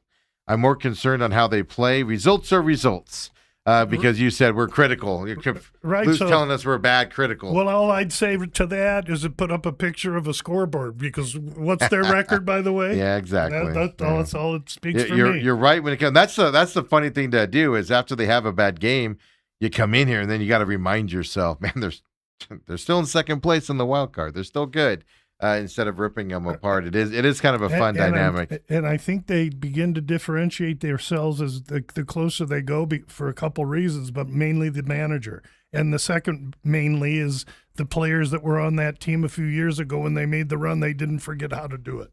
I'm more concerned on how they play. Results are results. Because you said we're critical. Right. Lou's telling us we're bad critical. Well, all I'd say to that is to put up a picture of a scoreboard, because what's their record, by the way? Yeah, exactly. That's all it speaks for me. You're right when it comes. That's the funny thing to do is after they have a bad game, you come in here and then you got to remind yourself, man, they're still in second place in the wild card. They're still good. Instead of ripping them apart, it is kind of a fun dynamic. And I think they begin to differentiate themselves as the closer they go for a couple reasons, but mainly the manager. And the second mainly is the players that were on that team a few years ago when they made the run, they didn't forget how to do it.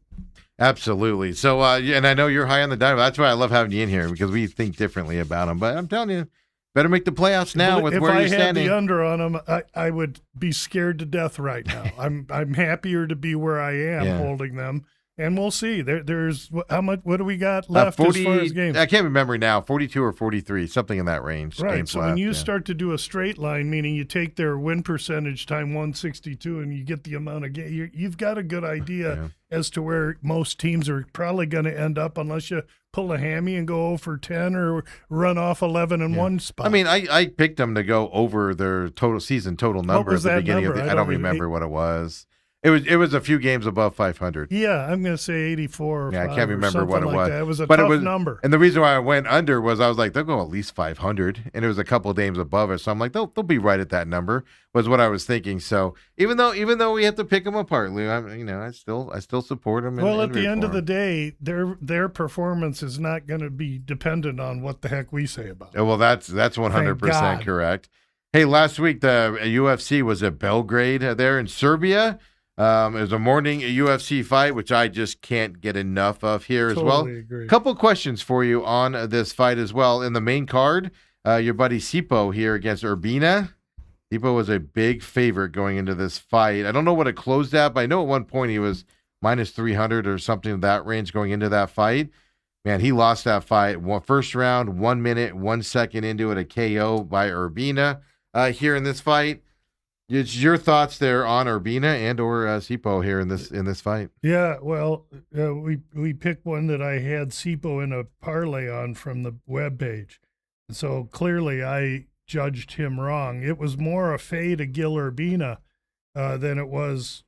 Absolutely. So, and I know you're high on the diamond. That's why I love having you in here, because we think differently about them. But I'm telling you, better make the playoffs now with where you're standing. If I had the under on him, I would be scared to death right now. I'm happier to be where I am holding them. And we'll see. There's how much? What do we got left 40, as far as games? I can't remember now. 42 or 43, something in that range. Right. So when you start to do a straight line, meaning you take their win percentage time 162, and you get the amount of games, you've got a good idea as to where most teams are probably going to end up, unless you pull a hammy and go 0-10 or run off 11 in one spot. I mean, I picked them to go over their season total number at the beginning of the. I don't remember what it was. It was a few games above 500. Yeah, I'm going to say 84 or I can't remember what it was. That. It was a tough number. And the reason why I went under was I was like, they'll go at least 500, and it was a couple of games above it. So I'm like, they'll be right at that number, was what I was thinking. So even though we have to pick them apart, Lou, I still support them. Well, at the end of the day, their performance is not going to be dependent on what the heck we say about it. Well, that's 100% correct. Hey, last week the UFC was at Belgrade there in Serbia. It was a morning UFC fight, which I just can't get enough of here as well. Agree. Couple questions for you on this fight as well. In the main card, your buddy Sipo here against Urbina. Sipo was a big favorite going into this fight. I don't know what it closed at, but I know at one point he was minus 300 or something in that range going into that fight. Man, he lost that fight. First round, 1 minute, 1 second into it, a KO by Urbina here in this fight. It's your thoughts there on Urbina and or Sipo here in this fight. Yeah, well, we picked one that I had Sipo in a parlay on from the webpage. So clearly I judged him wrong. It was more a fade of Gil Urbina than it was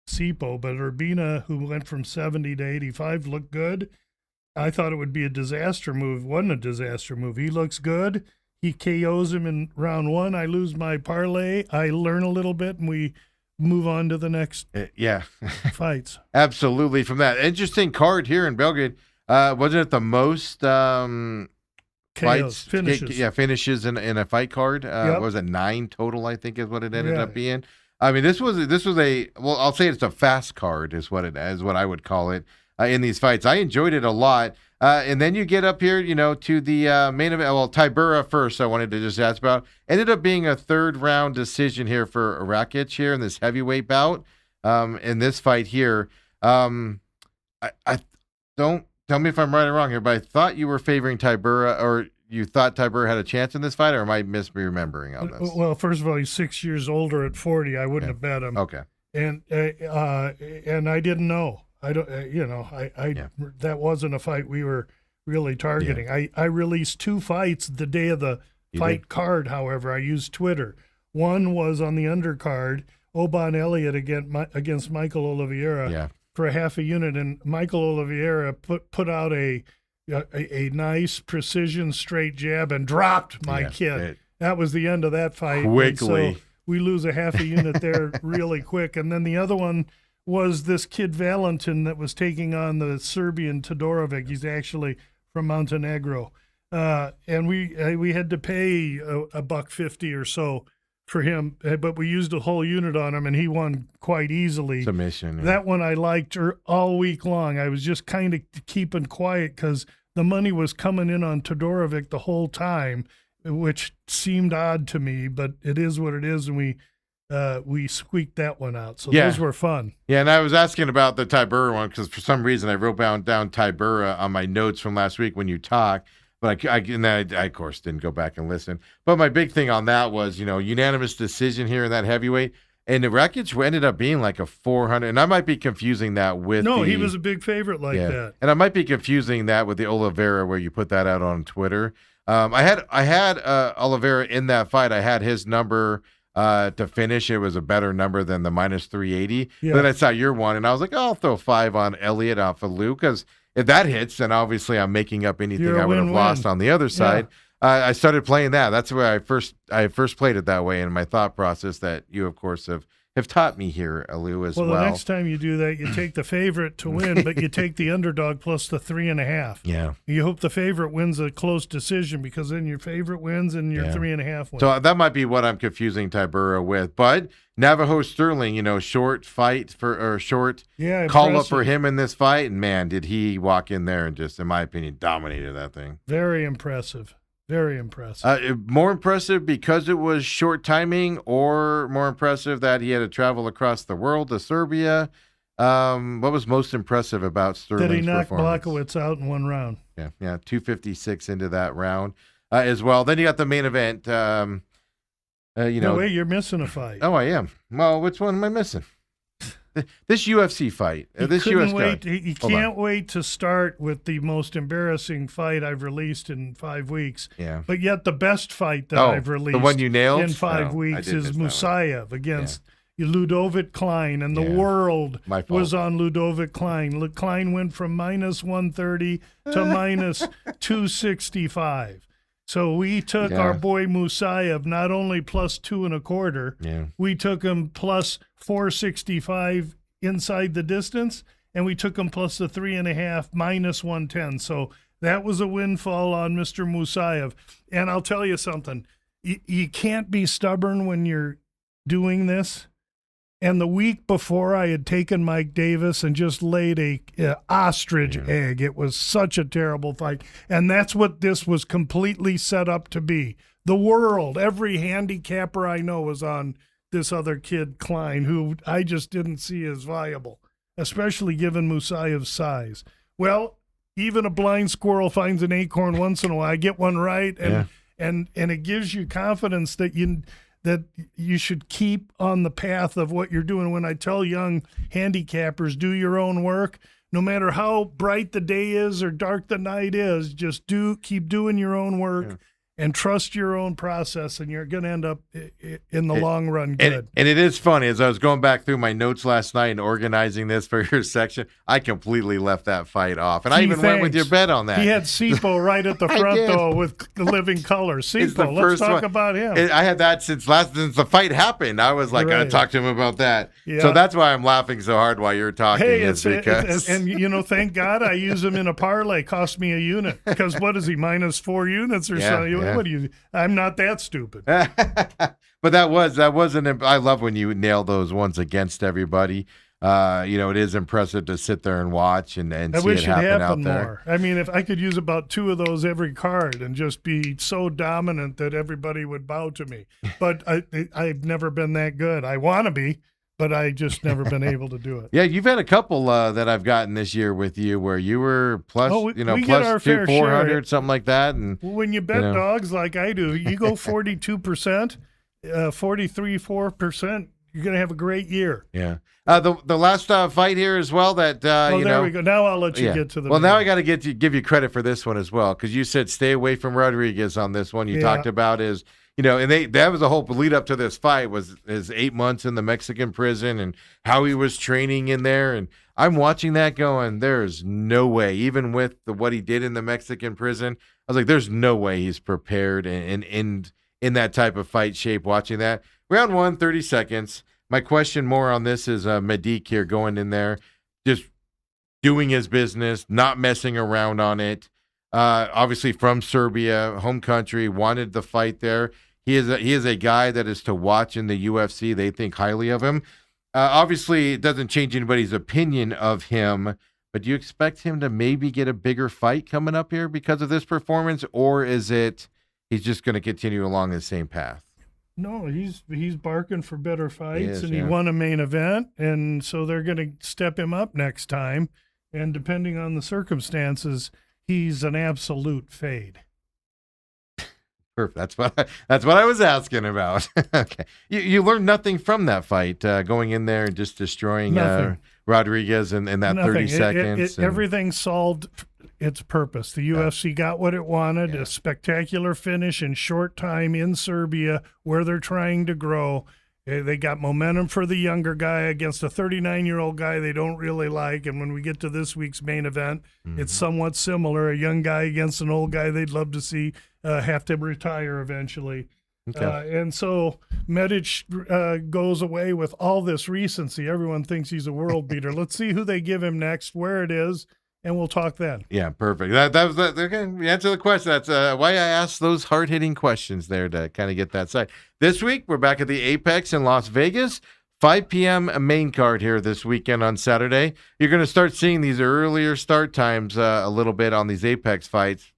Sipo, but Urbina, who went from 70 to 85, looked good. I thought it would be a disaster move. It wasn't a disaster move. He looks good. He KOs him in round one. I lose my parlay. I learn a little bit, and we move on to the next fights. Absolutely. From that interesting card here in Belgrade, wasn't it the most fights? Finishes in a fight card. Was it 9 total, I think is what it ended up being. I mean, this was I'll say it's a fast card is what I would call it in these fights. I enjoyed it a lot. And then you get up here, to the main event. Well, Tybura first, I wanted to just ask about. Ended up being a 3rd round decision here for Rakic here in this heavyweight bout. In this fight here, I don't tell me if I'm right or wrong here, but I thought you were favoring Tybura, or you thought Tybura had a chance in this fight, or am I misremembering on this? Well, first of all, he's 6 years older at 40. I wouldn't have bet him. Okay. And I didn't know. I don't, that wasn't a fight we were really targeting. Yeah. I released 2 fights the day of the fight card. However, I used Twitter. One was on the undercard, Oban Elliott against Michael Oliveira for a half a unit, and Michael Oliveira put out a nice precision straight jab and dropped my kid. That was the end of that fight. Quickly. So we lose a half a unit there really quick, and then the other one was this kid Valentin that was taking on the Serbian Todorovic. He's actually from Montenegro. And we had to pay $150 or so for him, but we used a whole unit on him, and he won quite easily. Submission. Yeah. That one I liked all week long. I was just kind of keeping quiet because the money was coming in on Todorovic the whole time, which seemed odd to me, but it is what it is, and we squeaked that one out. So those were fun. Yeah, and I was asking about the Tybura one because for some reason I wrote down Tybura on my notes from last week when you talked, but I of course didn't go back and listen. But my big thing on that was, unanimous decision here in that heavyweight. And the Rakic ended up being like a 400, and I might be confusing that with he was a big favorite that. And I might be confusing that with the Oliveira where you put that out on Twitter. I had Oliveira in that fight. I had his number to finish. It was a better number than the minus 380. Yeah. Then I saw your one, and I was like, I'll throw 5 on Elliott off of Lou, because if that hits, then obviously I'm making up anything I would have lost on the other side. I started playing that. That's where I first played it that way in my thought process that you, of course, have taught me here, Lou, as well. Well, the next time you do that, you take the favorite to win, but you take the underdog plus the 3.5. Yeah. You hope the favorite wins a close decision, because then your favorite wins and your 3.5 wins. So that might be what I'm confusing Tybura with. But Navajo Sterling, short fight short call up for him in this fight. And man, did he walk in there and just, in my opinion, dominated that thing. Very impressive. Very impressive. More impressive because it was short timing, or more impressive that he had to travel across the world to Serbia? What was most impressive about Sterling's that he knocked performance? Blachowicz out in one round. Yeah, 256 into that round as well. Then you got the main event. No, wait, you're missing a fight. Oh, I am. Well, which one am I missing? This UFC fight. This couldn't UFC wait. card. He can't wait to start with the most embarrassing fight I've released in 5 weeks. Yeah. But yet the best fight that I've released the one you nailed? in 5 weeks is Musayev against Ludovic Klein, and the world was on Ludovic Klein. Klein went from minus 130 to minus 265. So we took our boy Musayev not only plus 2.25, we took him plus 465 inside the distance, and we took him plus the 3.5 minus 110. So that was a windfall on Mr. Musayev. And I'll tell you something, you can't be stubborn when you're doing this. And the week before, I had taken Mike Davis and just laid a ostrich egg. It was such a terrible fight. And that's what this was completely set up to be. The world, every handicapper I know was on this other kid, Klein, who I just didn't see as viable, especially given Musayev's size. Well, even a blind squirrel finds an acorn once in a while. I get one right, and it gives you confidence that you should keep on the path of what you're doing. When I tell young handicappers, do your own work, no matter how bright the day is or dark the night is, just keep doing your own work and trust your own process, and you're going to end up in the long run good. And it is funny, as I was going back through my notes last night and organizing this for your section, I completely left that fight off. And I even went with your bet on that. He had Sipo right at the front, though, with the living colors. Sipo, let's talk about him. I had that since the fight happened. I was like, I talked to him about that. Yeah. So that's why I'm laughing so hard while you're talking. Hey, thank God I use him in a parlay. Cost me a unit. Because what is he, minus 4 units or something? Yeah. What I'm not that stupid. But that wasn't. I love when you nail those ones against everybody. It is impressive to sit there and watch and see it happen out there. More. I mean, if I could use about 2 of those every card and just be so dominant that everybody would bow to me. But I've never been that good. I want to be, but I just never been able to do it. Yeah, you've had a couple that I've gotten this year with you where you were plus, plus 400, something like that. And when you bet dogs like I do, you go 42%, 43.4%. You're going to have a great year. Yeah. The last fight here as well that there we go. Now I'll let you get to the. Well, now I got to give you credit for this one as well, because you said stay away from Rodriguez on this one. You talked about and that was the whole lead up to this fight was his 8 months in the Mexican prison and how he was training in there. And I'm watching that going, there's no way, even with what he did in the Mexican prison, I was like, there's no way he's prepared and in that type of fight shape watching that. Round 1, 30 seconds. My question more on this is Medik here going in there, just doing his business, not messing around on it. Obviously from Serbia, home country, wanted the fight there. He is a guy that is to watch in the UFC. They think highly of him. Obviously, it doesn't change anybody's opinion of him, but do you expect him to maybe get a bigger fight coming up here because of this performance, or is it he's just going to continue along the same path? No, he's barking for better fights, he won a main event, and so they're going to step him up next time. And depending on the circumstances, he's an absolute fade. Perfect. That's what I was asking about. Okay, you learned nothing from that fight, going in there and just destroying Rodriguez in that 30 seconds. Everything solved its purpose. The UFC got what it wanted, a spectacular finish in short time in Serbia where they're trying to grow. They got momentum for the younger guy against a 39-year-old guy they don't really like. And when we get to this week's main event, it's somewhat similar. A young guy against an old guy they'd love to see have to retire eventually. Okay. And so Medic goes away with all this recency. Everyone thinks he's a world beater. Let's see who they give him next, where it is, and we'll talk then. Yeah, perfect. That was answer the question. That's why I asked those hard-hitting questions there to kind of get that side. This week, we're back at the Apex in Las Vegas. 5 p.m. main card here this weekend on Saturday. You're going to start seeing these earlier start times a little bit on these Apex fights.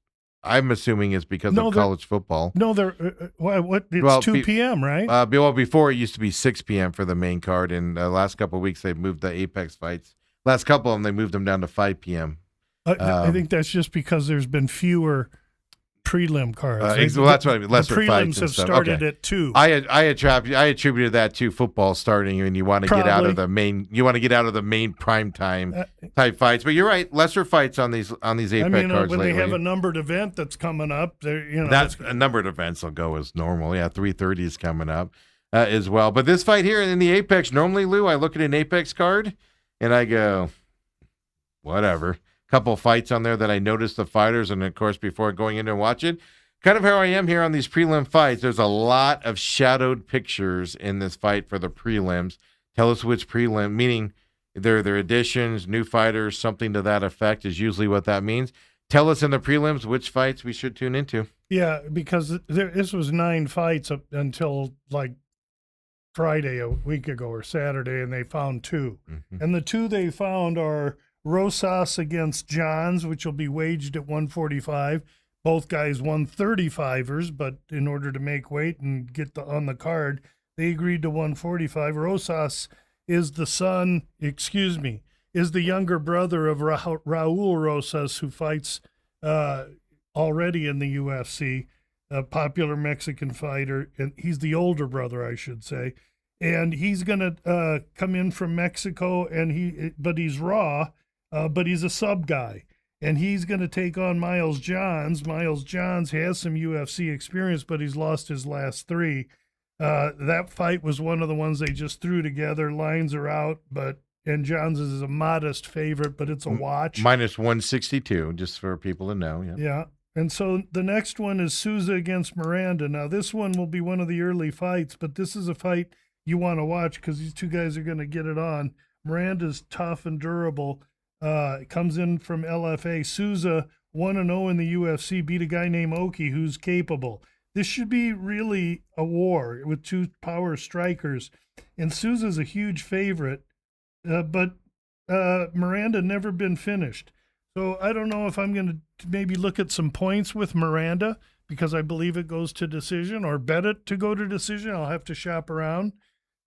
I'm assuming it's because of college football. No, they're it's 2 p.m., right? Before it used to be 6 p.m. for the main card, and the last couple of weeks they've moved the Apex fights. Last couple of them, they moved them down to 5 p.m. I think that's just because there's been fewer prelim cards. Well, that's what I mean. Lesser the prelims fights have started at 2. I attributed that to football starting, and you want to get out of the main. You want to get out of the main prime time type fights. But you're right, lesser fights on these Apex cards when lately. they have a numbered event that's coming up, that's a numbered events will go as normal. Yeah, 3:30 is coming up as well. But this fight here in the Apex, normally, Lou, I look at an Apex card and I go, whatever. Couple fights on there that I noticed the fighters, and of course before going in and watch it, kind of how I am here on these prelim fights. There's a lot of shadowed pictures in this fight for the prelims. Tell us which prelim, meaning they're additions, new fighters, something to that effect is usually what that means. Tell us in the prelims which fights we should tune into. Yeah, because this was 9 fights up until like Friday a week ago or Saturday, and they found 2. Mm-hmm. And the 2 they found are Rosas against Johns, which will be waged at 145. Both guys 135ers, but in order to make weight and get on the card, they agreed to 145. Rosas is the younger brother of Raul Rosas, who fights already in the UFC, a popular Mexican fighter, and he's the older brother, I should say. And he's going to come in from Mexico, but he's raw. But he's a sub guy, and he's going to take on Miles Johns. Miles Johns has some UFC experience, but he's lost his last 3. That fight was one of the ones they just threw together. Lines are out, and Johns is a modest favorite, but it's a watch. Minus 162, just for people to know. Yeah. Yeah. And so the next one is Souza against Miranda. Now, this one will be one of the early fights, but this is a fight you want to watch because these 2 guys are going to get it on. Miranda's tough and durable. Comes in from LFA. Souza 1-0 in the UFC, beat a guy named Oki who's capable. This should be really a war with 2 power strikers. And Souza's a huge favorite, but Miranda never been finished. So I don't know if I'm going to maybe look at some points with Miranda because I believe it goes to decision, or bet it to go to decision. I'll have to shop around.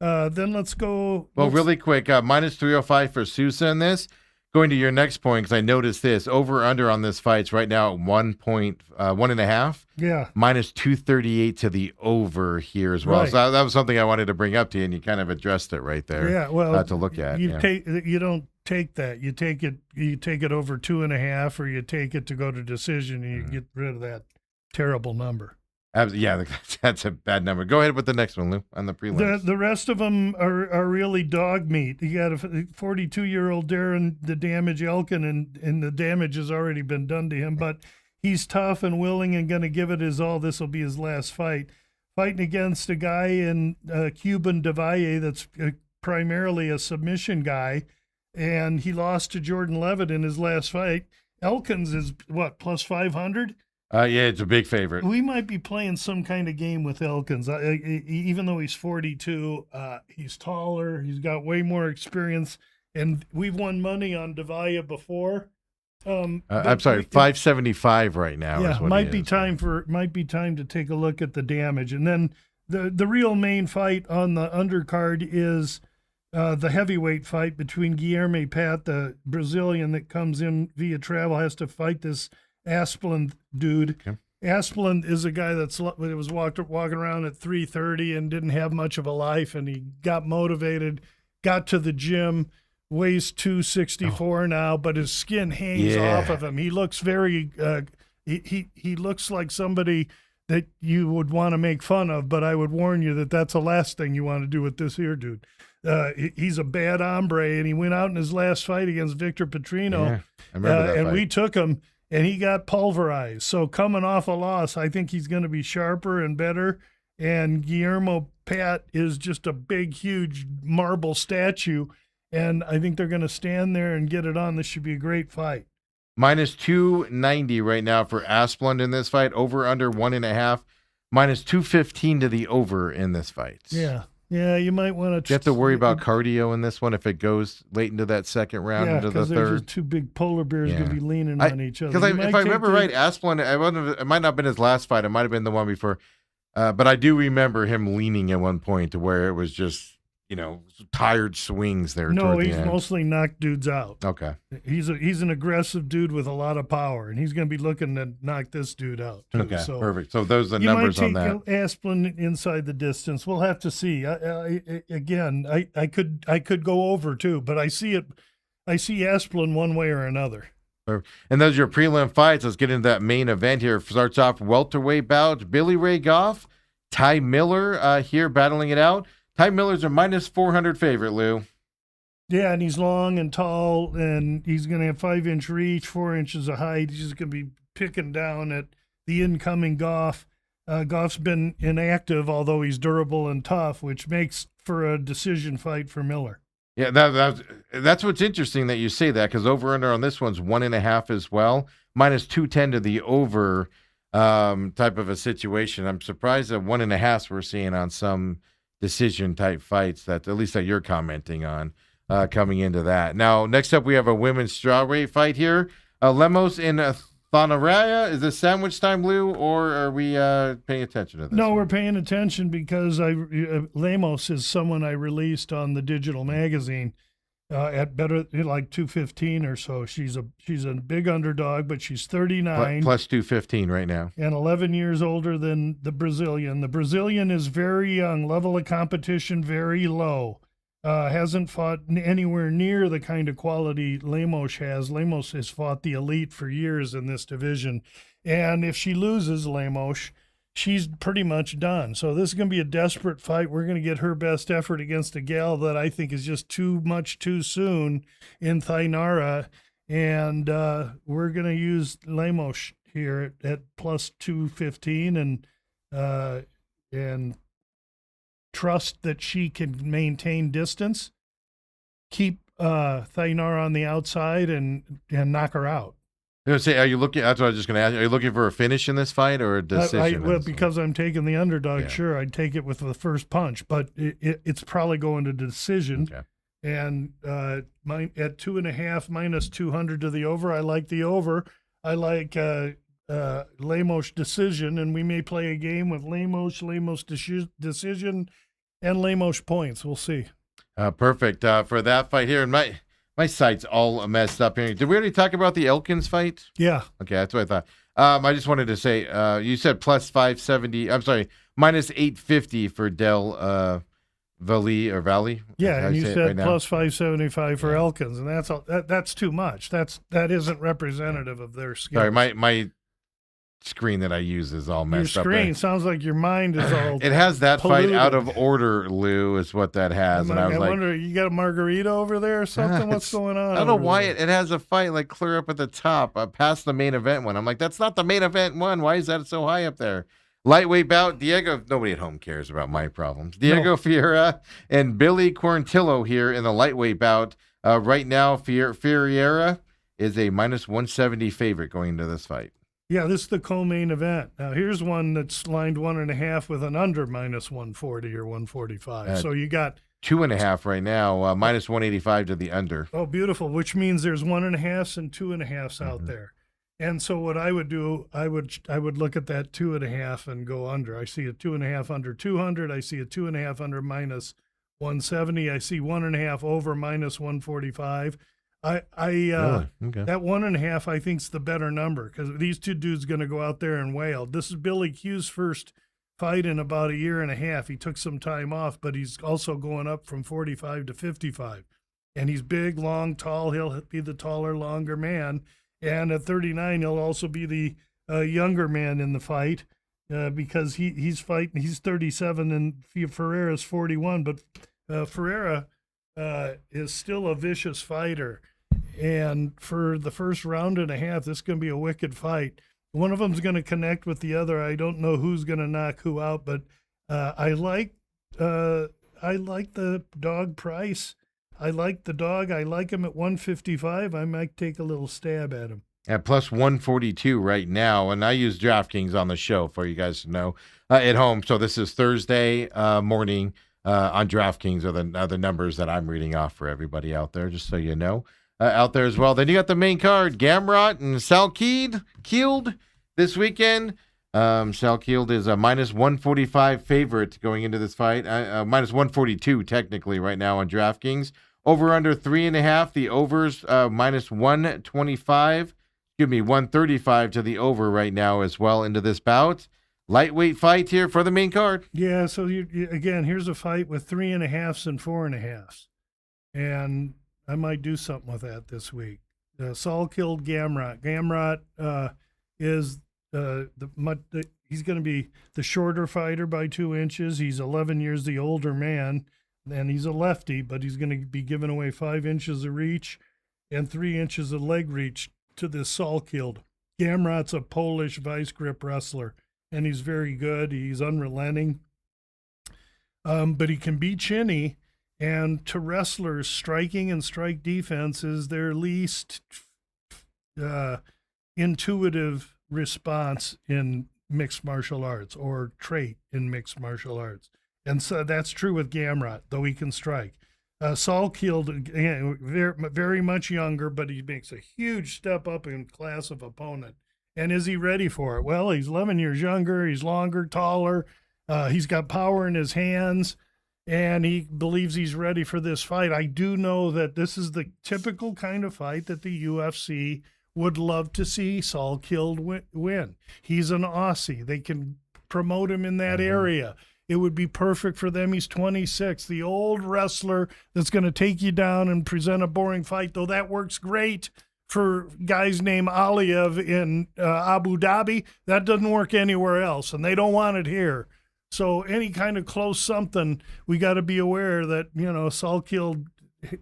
Then let's go. Well, really quick, minus 305 for Souza in this. Going to your next point, because I noticed this over/under on this fight's right now at 1.5. Yeah. Minus 238 to the over here as well. Right. So that was something I wanted to bring up to you, and you kind of addressed it right there. Yeah. Well, to look at. You don't take that. You take it over 2.5, or you take it to go to decision, and you get rid of that terrible number. Yeah, that's a bad number. Go ahead with the next one, Lou, on the prelims. The rest of them are really dog meat. You got a 42-year-old Darren the Damage Elkin, and the damage has already been done to him, but he's tough and willing and going to give it his all. This will be his last fight. Fighting against a guy in Cuban Devalle that's primarily a submission guy, and he lost to Jordan Levitt in his last fight. Elkins is, plus 500? Yeah, it's a big favorite. We might be playing some kind of game with Elkins. Even though he's 42, he's taller. He's got way more experience, and we've won money on Devalle before. I'm sorry, 575 right now. Yeah, is what might be time to take a look at the damage, and then the real main fight on the undercard is the heavyweight fight between Guilherme Pat, the Brazilian that comes in via travel, has to fight this Asplund dude. Okay. Asplund is a guy that was walking around at 3:30 and didn't have much of a life, and he got motivated, got to the gym, weighs 264 now, but his skin hangs off of him. He looks very he looks like somebody that you would want to make fun of, but I would warn you that that's the last thing you want to do with this here dude. He's a bad hombre, and he went out in his last fight against Victor Petrino. Yeah, I remember that and fight. We took him, and he got pulverized. So coming off a loss, I think he's going to be sharper and better. And Guillermo Pat is just a big, huge marble statue, and I think they're going to stand there and get it on. This should be a great fight. Minus 290 right now for Asplund in this fight. Over under 1.5. Minus 215 to the over in this fight. Yeah. Yeah, you might want to. You have to worry about cardio in this one if it goes late into that second round, into the third. There's just two big polar bears going to be leaning on each other. Because if I remember right, Asplund, it might not have been his last fight. It might have been the one before. But I do remember him leaning at one point to where it was just, tired swings there. No, he's mostly knocked dudes out. Okay. He's an aggressive dude with a lot of power, and he's going to be looking to knock this dude out, too. Okay, so, perfect. So those are the numbers on that. You might take Asplund inside the distance. We'll have to see. I could go over, too, but I see Asplund one way or another. And those are your prelim fights. Let's get into that main event here. Starts off welterweight bout. Billy Ray Goff, Ty Miller here battling it out. Ty Miller's a minus 400 favorite, Lou. Yeah, and he's long and tall, and he's going to have 5-inch reach, 4 inches of height. He's just going to be picking down at the incoming Goff. Goff's been inactive, although he's durable and tough, which makes for a decision fight for Miller. Yeah, that's what's interesting that you say that, because over-under on this one's 1.5 as well. Minus 210 to the over type of a situation. I'm surprised at 1.5 we're seeing on some decision-type fights that at least that you're commenting on coming into that. Now, next up, we have a women's strawweight fight here. Lemos in Thonaraya. Is this sandwich time, Lou, or are we paying attention to this? No, we're paying attention because Lemos is someone I released on the digital magazine at better like 215 or so. She's a big underdog, but she's 39 plus 215 right now, and 11 years older than the Brazilian. The Brazilian is very young, level of competition very low. Hasn't fought anywhere near the kind of quality Lemos has. Lemos has fought the elite for years in this division, and if she loses Lemos, she's pretty much done. So this is going to be a desperate fight. We're going to get her best effort against a gal that I think is just too much too soon in Thainara. And we're going to use Lemos here at plus 215 and trust that she can maintain distance, keep Thainara on the outside, and knock her out. Say, are you looking? That's what I was just going to ask. Are you looking for a finish in this fight or a decision? Because I'm taking the underdog, sure, I'd take it with the first punch, but it's probably going to decision. Okay. And at 2.5 minus 200 to the over, I like the over. I like Lemos decision, and we may play a game with Lemos decision, and Lemos points. We'll see. Perfect for that fight here. And my site's all messed up here. Did we already talk about the Elkins fight? Yeah. Okay, that's what I thought. I just wanted to say, you said plus 570. I'm sorry, minus 850 for Del Valley. Yeah, and you said plus 575 for Elkins, and that's too much. That isn't representative of their skills. Sorry, my screen that I use is all messed up. Your screen sounds like your mind is all It has that polluted. fight out of order, Lou, is what that has. And I was wonder, you got a margarita over there or something? What's going on? I don't know why it has a fight like clear up at the top, past the main event one. I'm like, that's not the main event one. Why is that so high up there? Lightweight bout, Diego. Nobody at home cares about my problems. Diego Ferreira and Billy Quarantillo here in the lightweight bout. Right now, Ferreira is a minus 170 favorite going into this fight. Yeah, this is the co-main event. Now, here's one that's lined 1.5 with an under minus 140 or 145. So you got 2.5 right now, minus 185 to the under. Oh, beautiful, which means there's 1.5s and 2.5s out there. And so what I would do, I would look at that 2.5 and go under. I see a 2.5 under 200. I see a 2.5 under minus 170. I see 1.5 over minus 145. Really? Okay. That 1.5 I think is the better number because these two dudes going to go out there and wail. This is Billy Q's first fight in about 1.5 years. He took some time off, but he's also going up from 45 to 55. And he's big, long, tall. He'll be the taller, longer man. And at 39, he'll also be the younger man in the fight because he's fighting. He's 37 and Ferreira's 41. But Ferreira is still a vicious fighter. And for the first round and a half, this is going to be a wicked fight. One of them's going to connect with the other. I don't know who's going to knock who out, but I like the dog price. I like the dog. I like him at 155. I might take a little stab at him. At plus 142 right now, and I use DraftKings on the show for you guys to know at home. So this is Thursday morning, on DraftKings are the numbers that I'm reading off for everybody out there, just so you know. Out there as well. Then you got the main card, Gamrot and Salkeeld this weekend. Salkeeld is a minus 145 favorite going into this fight. Minus 142 technically right now on DraftKings. Over under 3.5. The overs minus 125. 135 to the over right now as well into this bout. Lightweight fight here for the main card. Yeah, so again, here's a fight with 3.5s and 4.5s. And I might do something with that this week. Salkeeld Gamrot. Gamrot is he's going to be the shorter fighter by 2 inches. He's 11 years the older man, and he's a lefty, but he's going to be giving away 5 inches of reach and 3 inches of leg reach to this Salkeeld. Gamrot's a Polish vice grip wrestler, and he's very good. He's unrelenting, but he can be chinny. And to wrestlers, striking and strike defense is their least intuitive response in mixed martial arts, or trait in mixed martial arts. And so that's true with Gamrot, though he can strike. Salkeeld, very, very much younger, but he makes a huge step up in class of opponent. And is he ready for it? Well, he's 11 years younger, he's longer, taller, he's got power in his hands, and he believes he's ready for this fight. I do know that this is the typical kind of fight that the UFC would love to see Salkeeld win. He's an Aussie. They can promote him in that area. It would be perfect for them. He's 26, the old wrestler that's going to take you down and present a boring fight, though that works great for guys named Aliyev in Abu Dhabi. That doesn't work anywhere else, and they don't want it here. So any kind of close something, we got to be aware that, Salkeeld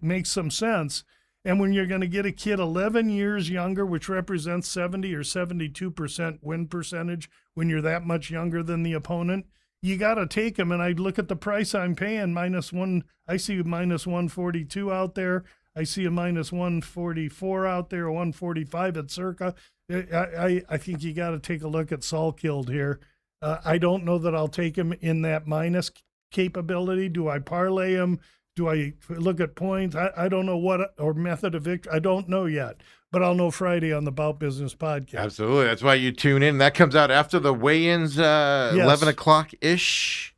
makes some sense. And when you're going to get a kid 11 years younger, which represents 70 or 72% win percentage when you're that much younger than the opponent, you got to take him. And I look at the price I'm paying, -1. I see minus 142 out there. I see a minus 144 out there, 145 at Circa. I think you got to take a look at Salkeeld here. I don't know that I'll take him in that minus capability. Do I parlay him? Do I look at points? I don't know what, or method of victory. I don't know yet, but I'll know Friday on the Bout Business podcast. Absolutely. That's why you tune in. That comes out after the weigh-ins, 11 o'clock-ish.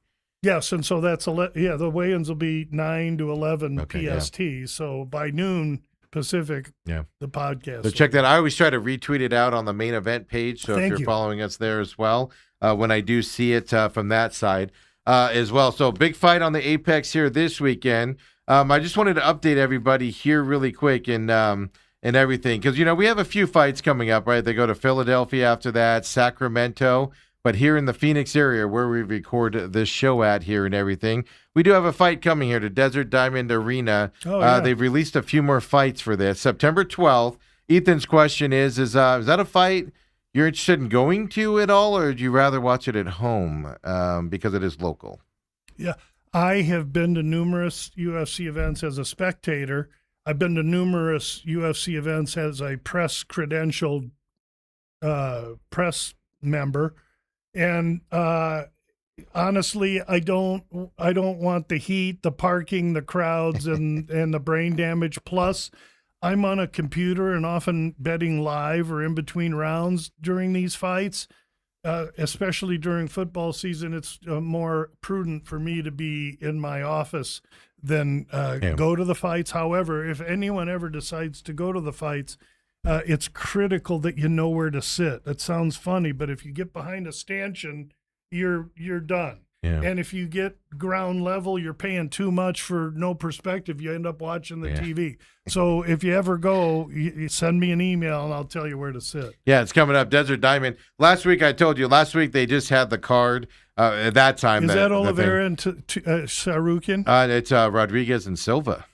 Yes, and so that's, the weigh-ins will be 9 to 11 PST. Yeah. So by noon Pacific, the podcast. So check that. I always try to retweet it out on the main event page. So if you're following us there as well, when I do see it from that side as well. So big fight on the Apex here this weekend. I just wanted to update everybody here really quick and everything. Because, we have a few fights coming up, right? They go to Philadelphia after that, Sacramento. But here in the Phoenix area where we record this show at here and everything, we do have a fight coming here to Desert Diamond Arena. They've released a few more fights for this. September 12th. Ethan's question is that a fight you're interested in going to at all, or would you rather watch it at home because it is local? Yeah, I have been to numerous UFC events as a spectator. I've been to numerous UFC events as a press-credentialed press member. And honestly, I don't want the heat, the parking, the crowds, and the brain damage. Plus, I'm on a computer and often betting live or in between rounds during these fights, especially during football season. It's more prudent for me to be in my office than go to the fights. However, if anyone ever decides to go to the fights, it's critical that you know where to sit. That sounds funny, but if you get behind a stanchion, you're done. Yeah. And if you get ground level, you're paying too much for no perspective. You end up watching the TV. So if you ever go, you send me an email and I'll tell you where to sit. Yeah, it's coming up. Desert Diamond. Last week, I told you, they just had the card at that time. Is that Oliveira and Sarukian? It's Rodriguez and Silva.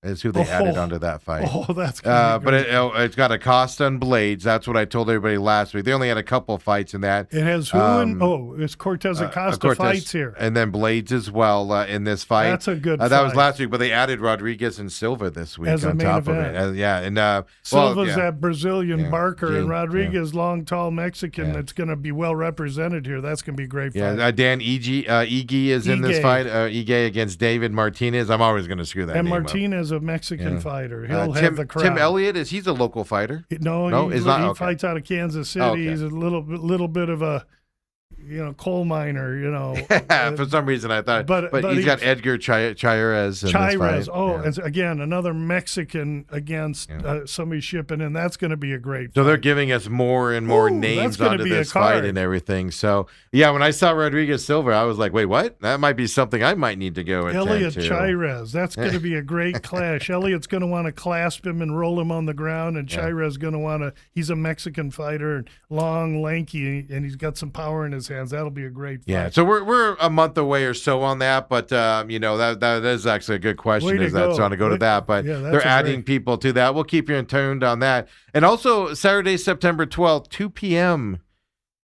is who they added onto that fight. Oh, that's but it's got a Costa and Blades. That's what I told everybody last week. They only had a couple fights in that. It has who it's Cortez Acosta fights here. And then Blades as well in this fight. That's a good fight. That was last week, but they added Rodriguez and Silva this week as on top event. of it. And Silva's that Brazilian Barker, and Rodriguez, yeah. long, tall Mexican that's going to be well represented here. That's going to be a great fight. Yeah, Dan Ige is in this fight. Ige against David Martinez. I'm always going to screw that name up. And Martinez, a Mexican fighter. He'll have the crowd. Tim Elliott, he's a local fighter? No, he fights out of Kansas City. Okay. He's a little bit of a coal miner, For some reason I thought, but he's got Edgar Chairez in this fight. And again, another Mexican against somebody shipping in. That's going to be a great fight. So they're giving us more and more names onto this fight and everything. So, when I saw Rodriguez Silva, I was like, wait, what? That might be something I might need to go attend Elliot to. Chairez. That's going to be a great clash. Elliot's going to want to clasp him and roll him on the ground, and Chairez going to want to – he's a Mexican fighter, long, lanky, and he's got some power in his hands. That'll be a great fight. Yeah, so we're a month away or so on that, but that is actually a good question. Is that trying to go to that? But they're adding people to that. We'll keep you tuned on that. And also Saturday, September 12th, 2 p.m.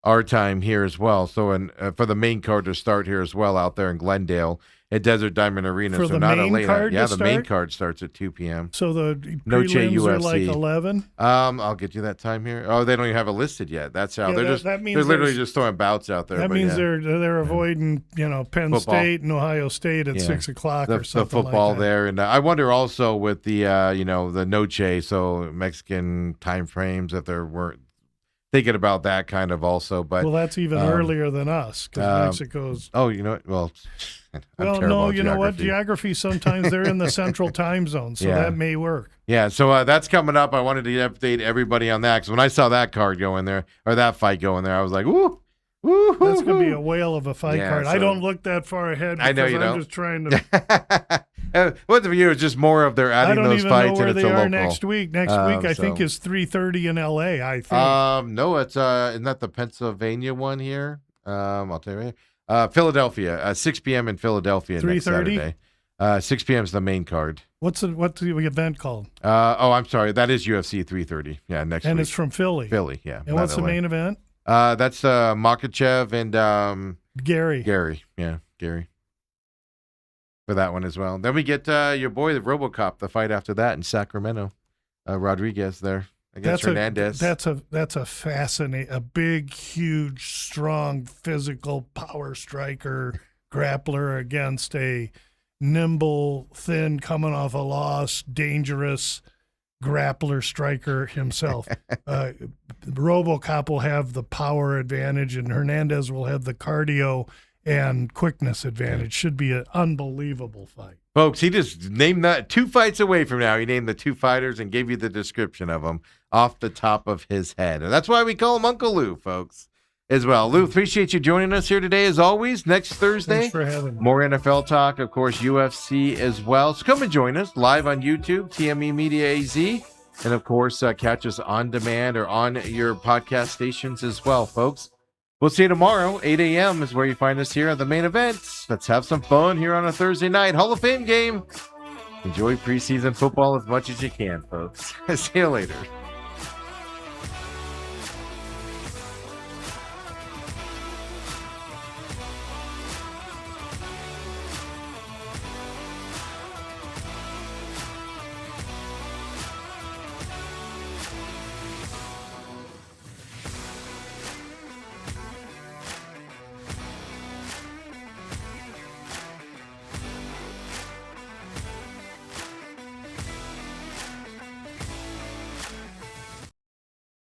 our time here as well. So for the main card to start here as well out there in Glendale at Desert Diamond Arena. For so the not main a late card the main card starts at 2 p.m. So the Noche prelims are UFC. like 11? I'll get you that time here. Oh, they don't even have it listed yet. That's how they're literally just throwing bouts out there. That means they're avoiding Penn football. State and Ohio State at 6 o'clock or something the football like that. there. And I wonder also with the the Noche, so Mexican time frames, if there weren't thinking about that kind of also. But that's even earlier than us because Mexico's. Oh, you know what? Well. No, you know what? Geography, sometimes they're in the central time zone, so that may work. Yeah, so that's coming up. I wanted to update everybody on that because when I saw that card go in there, or that fight go in there, I was like, ooh. That's going to be a whale of a fight card. So, I don't look that far ahead because I know you I'm don't. just trying to. What for you? It's just more of they're adding those fights and it's a local. I don't even know where they are next week. Next week, I think, is 3:30 in L.A., I think. No, it's isn't that the Pennsylvania one here? I'll tell you right here. Philadelphia, 6 p.m. in Philadelphia next Saturday. 6 p.m. is the main card. What's the event called? I'm sorry. That is UFC 3:30. Yeah, next week. And it's from Philly. Philly, yeah. And what's the main event? That's Makachev and Gary. Gary, yeah, Gary. For that one as well. Then we get your boy, the RoboCop, the fight after that in Sacramento. Rodriguez there. Against Hernandez. That's a fascinating, a big, huge, strong, physical power striker grappler against a nimble, thin, coming off a loss, dangerous grappler striker himself. RoboCop will have the power advantage, and Hernandez will have the cardio and quickness advantage. Should be an unbelievable fight. Folks, he just named that 2 fights away from now. He named the 2 fighters and gave you the description of them off the top of his head. And that's why we call him Uncle Lou, folks, as well. Lou, appreciate you joining us here today, as always. Next Thursday, thanks for having me. More NFL talk, of course, UFC as well. So come and join us live on YouTube, TME Media AZ. And, of course, catch us on demand or on your podcast stations as well, folks. We'll see you tomorrow. 8 a.m. is where you find us here at the main event. Let's have some fun here on a Thursday night Hall of Fame game. Enjoy preseason football as much as you can, folks. See you later.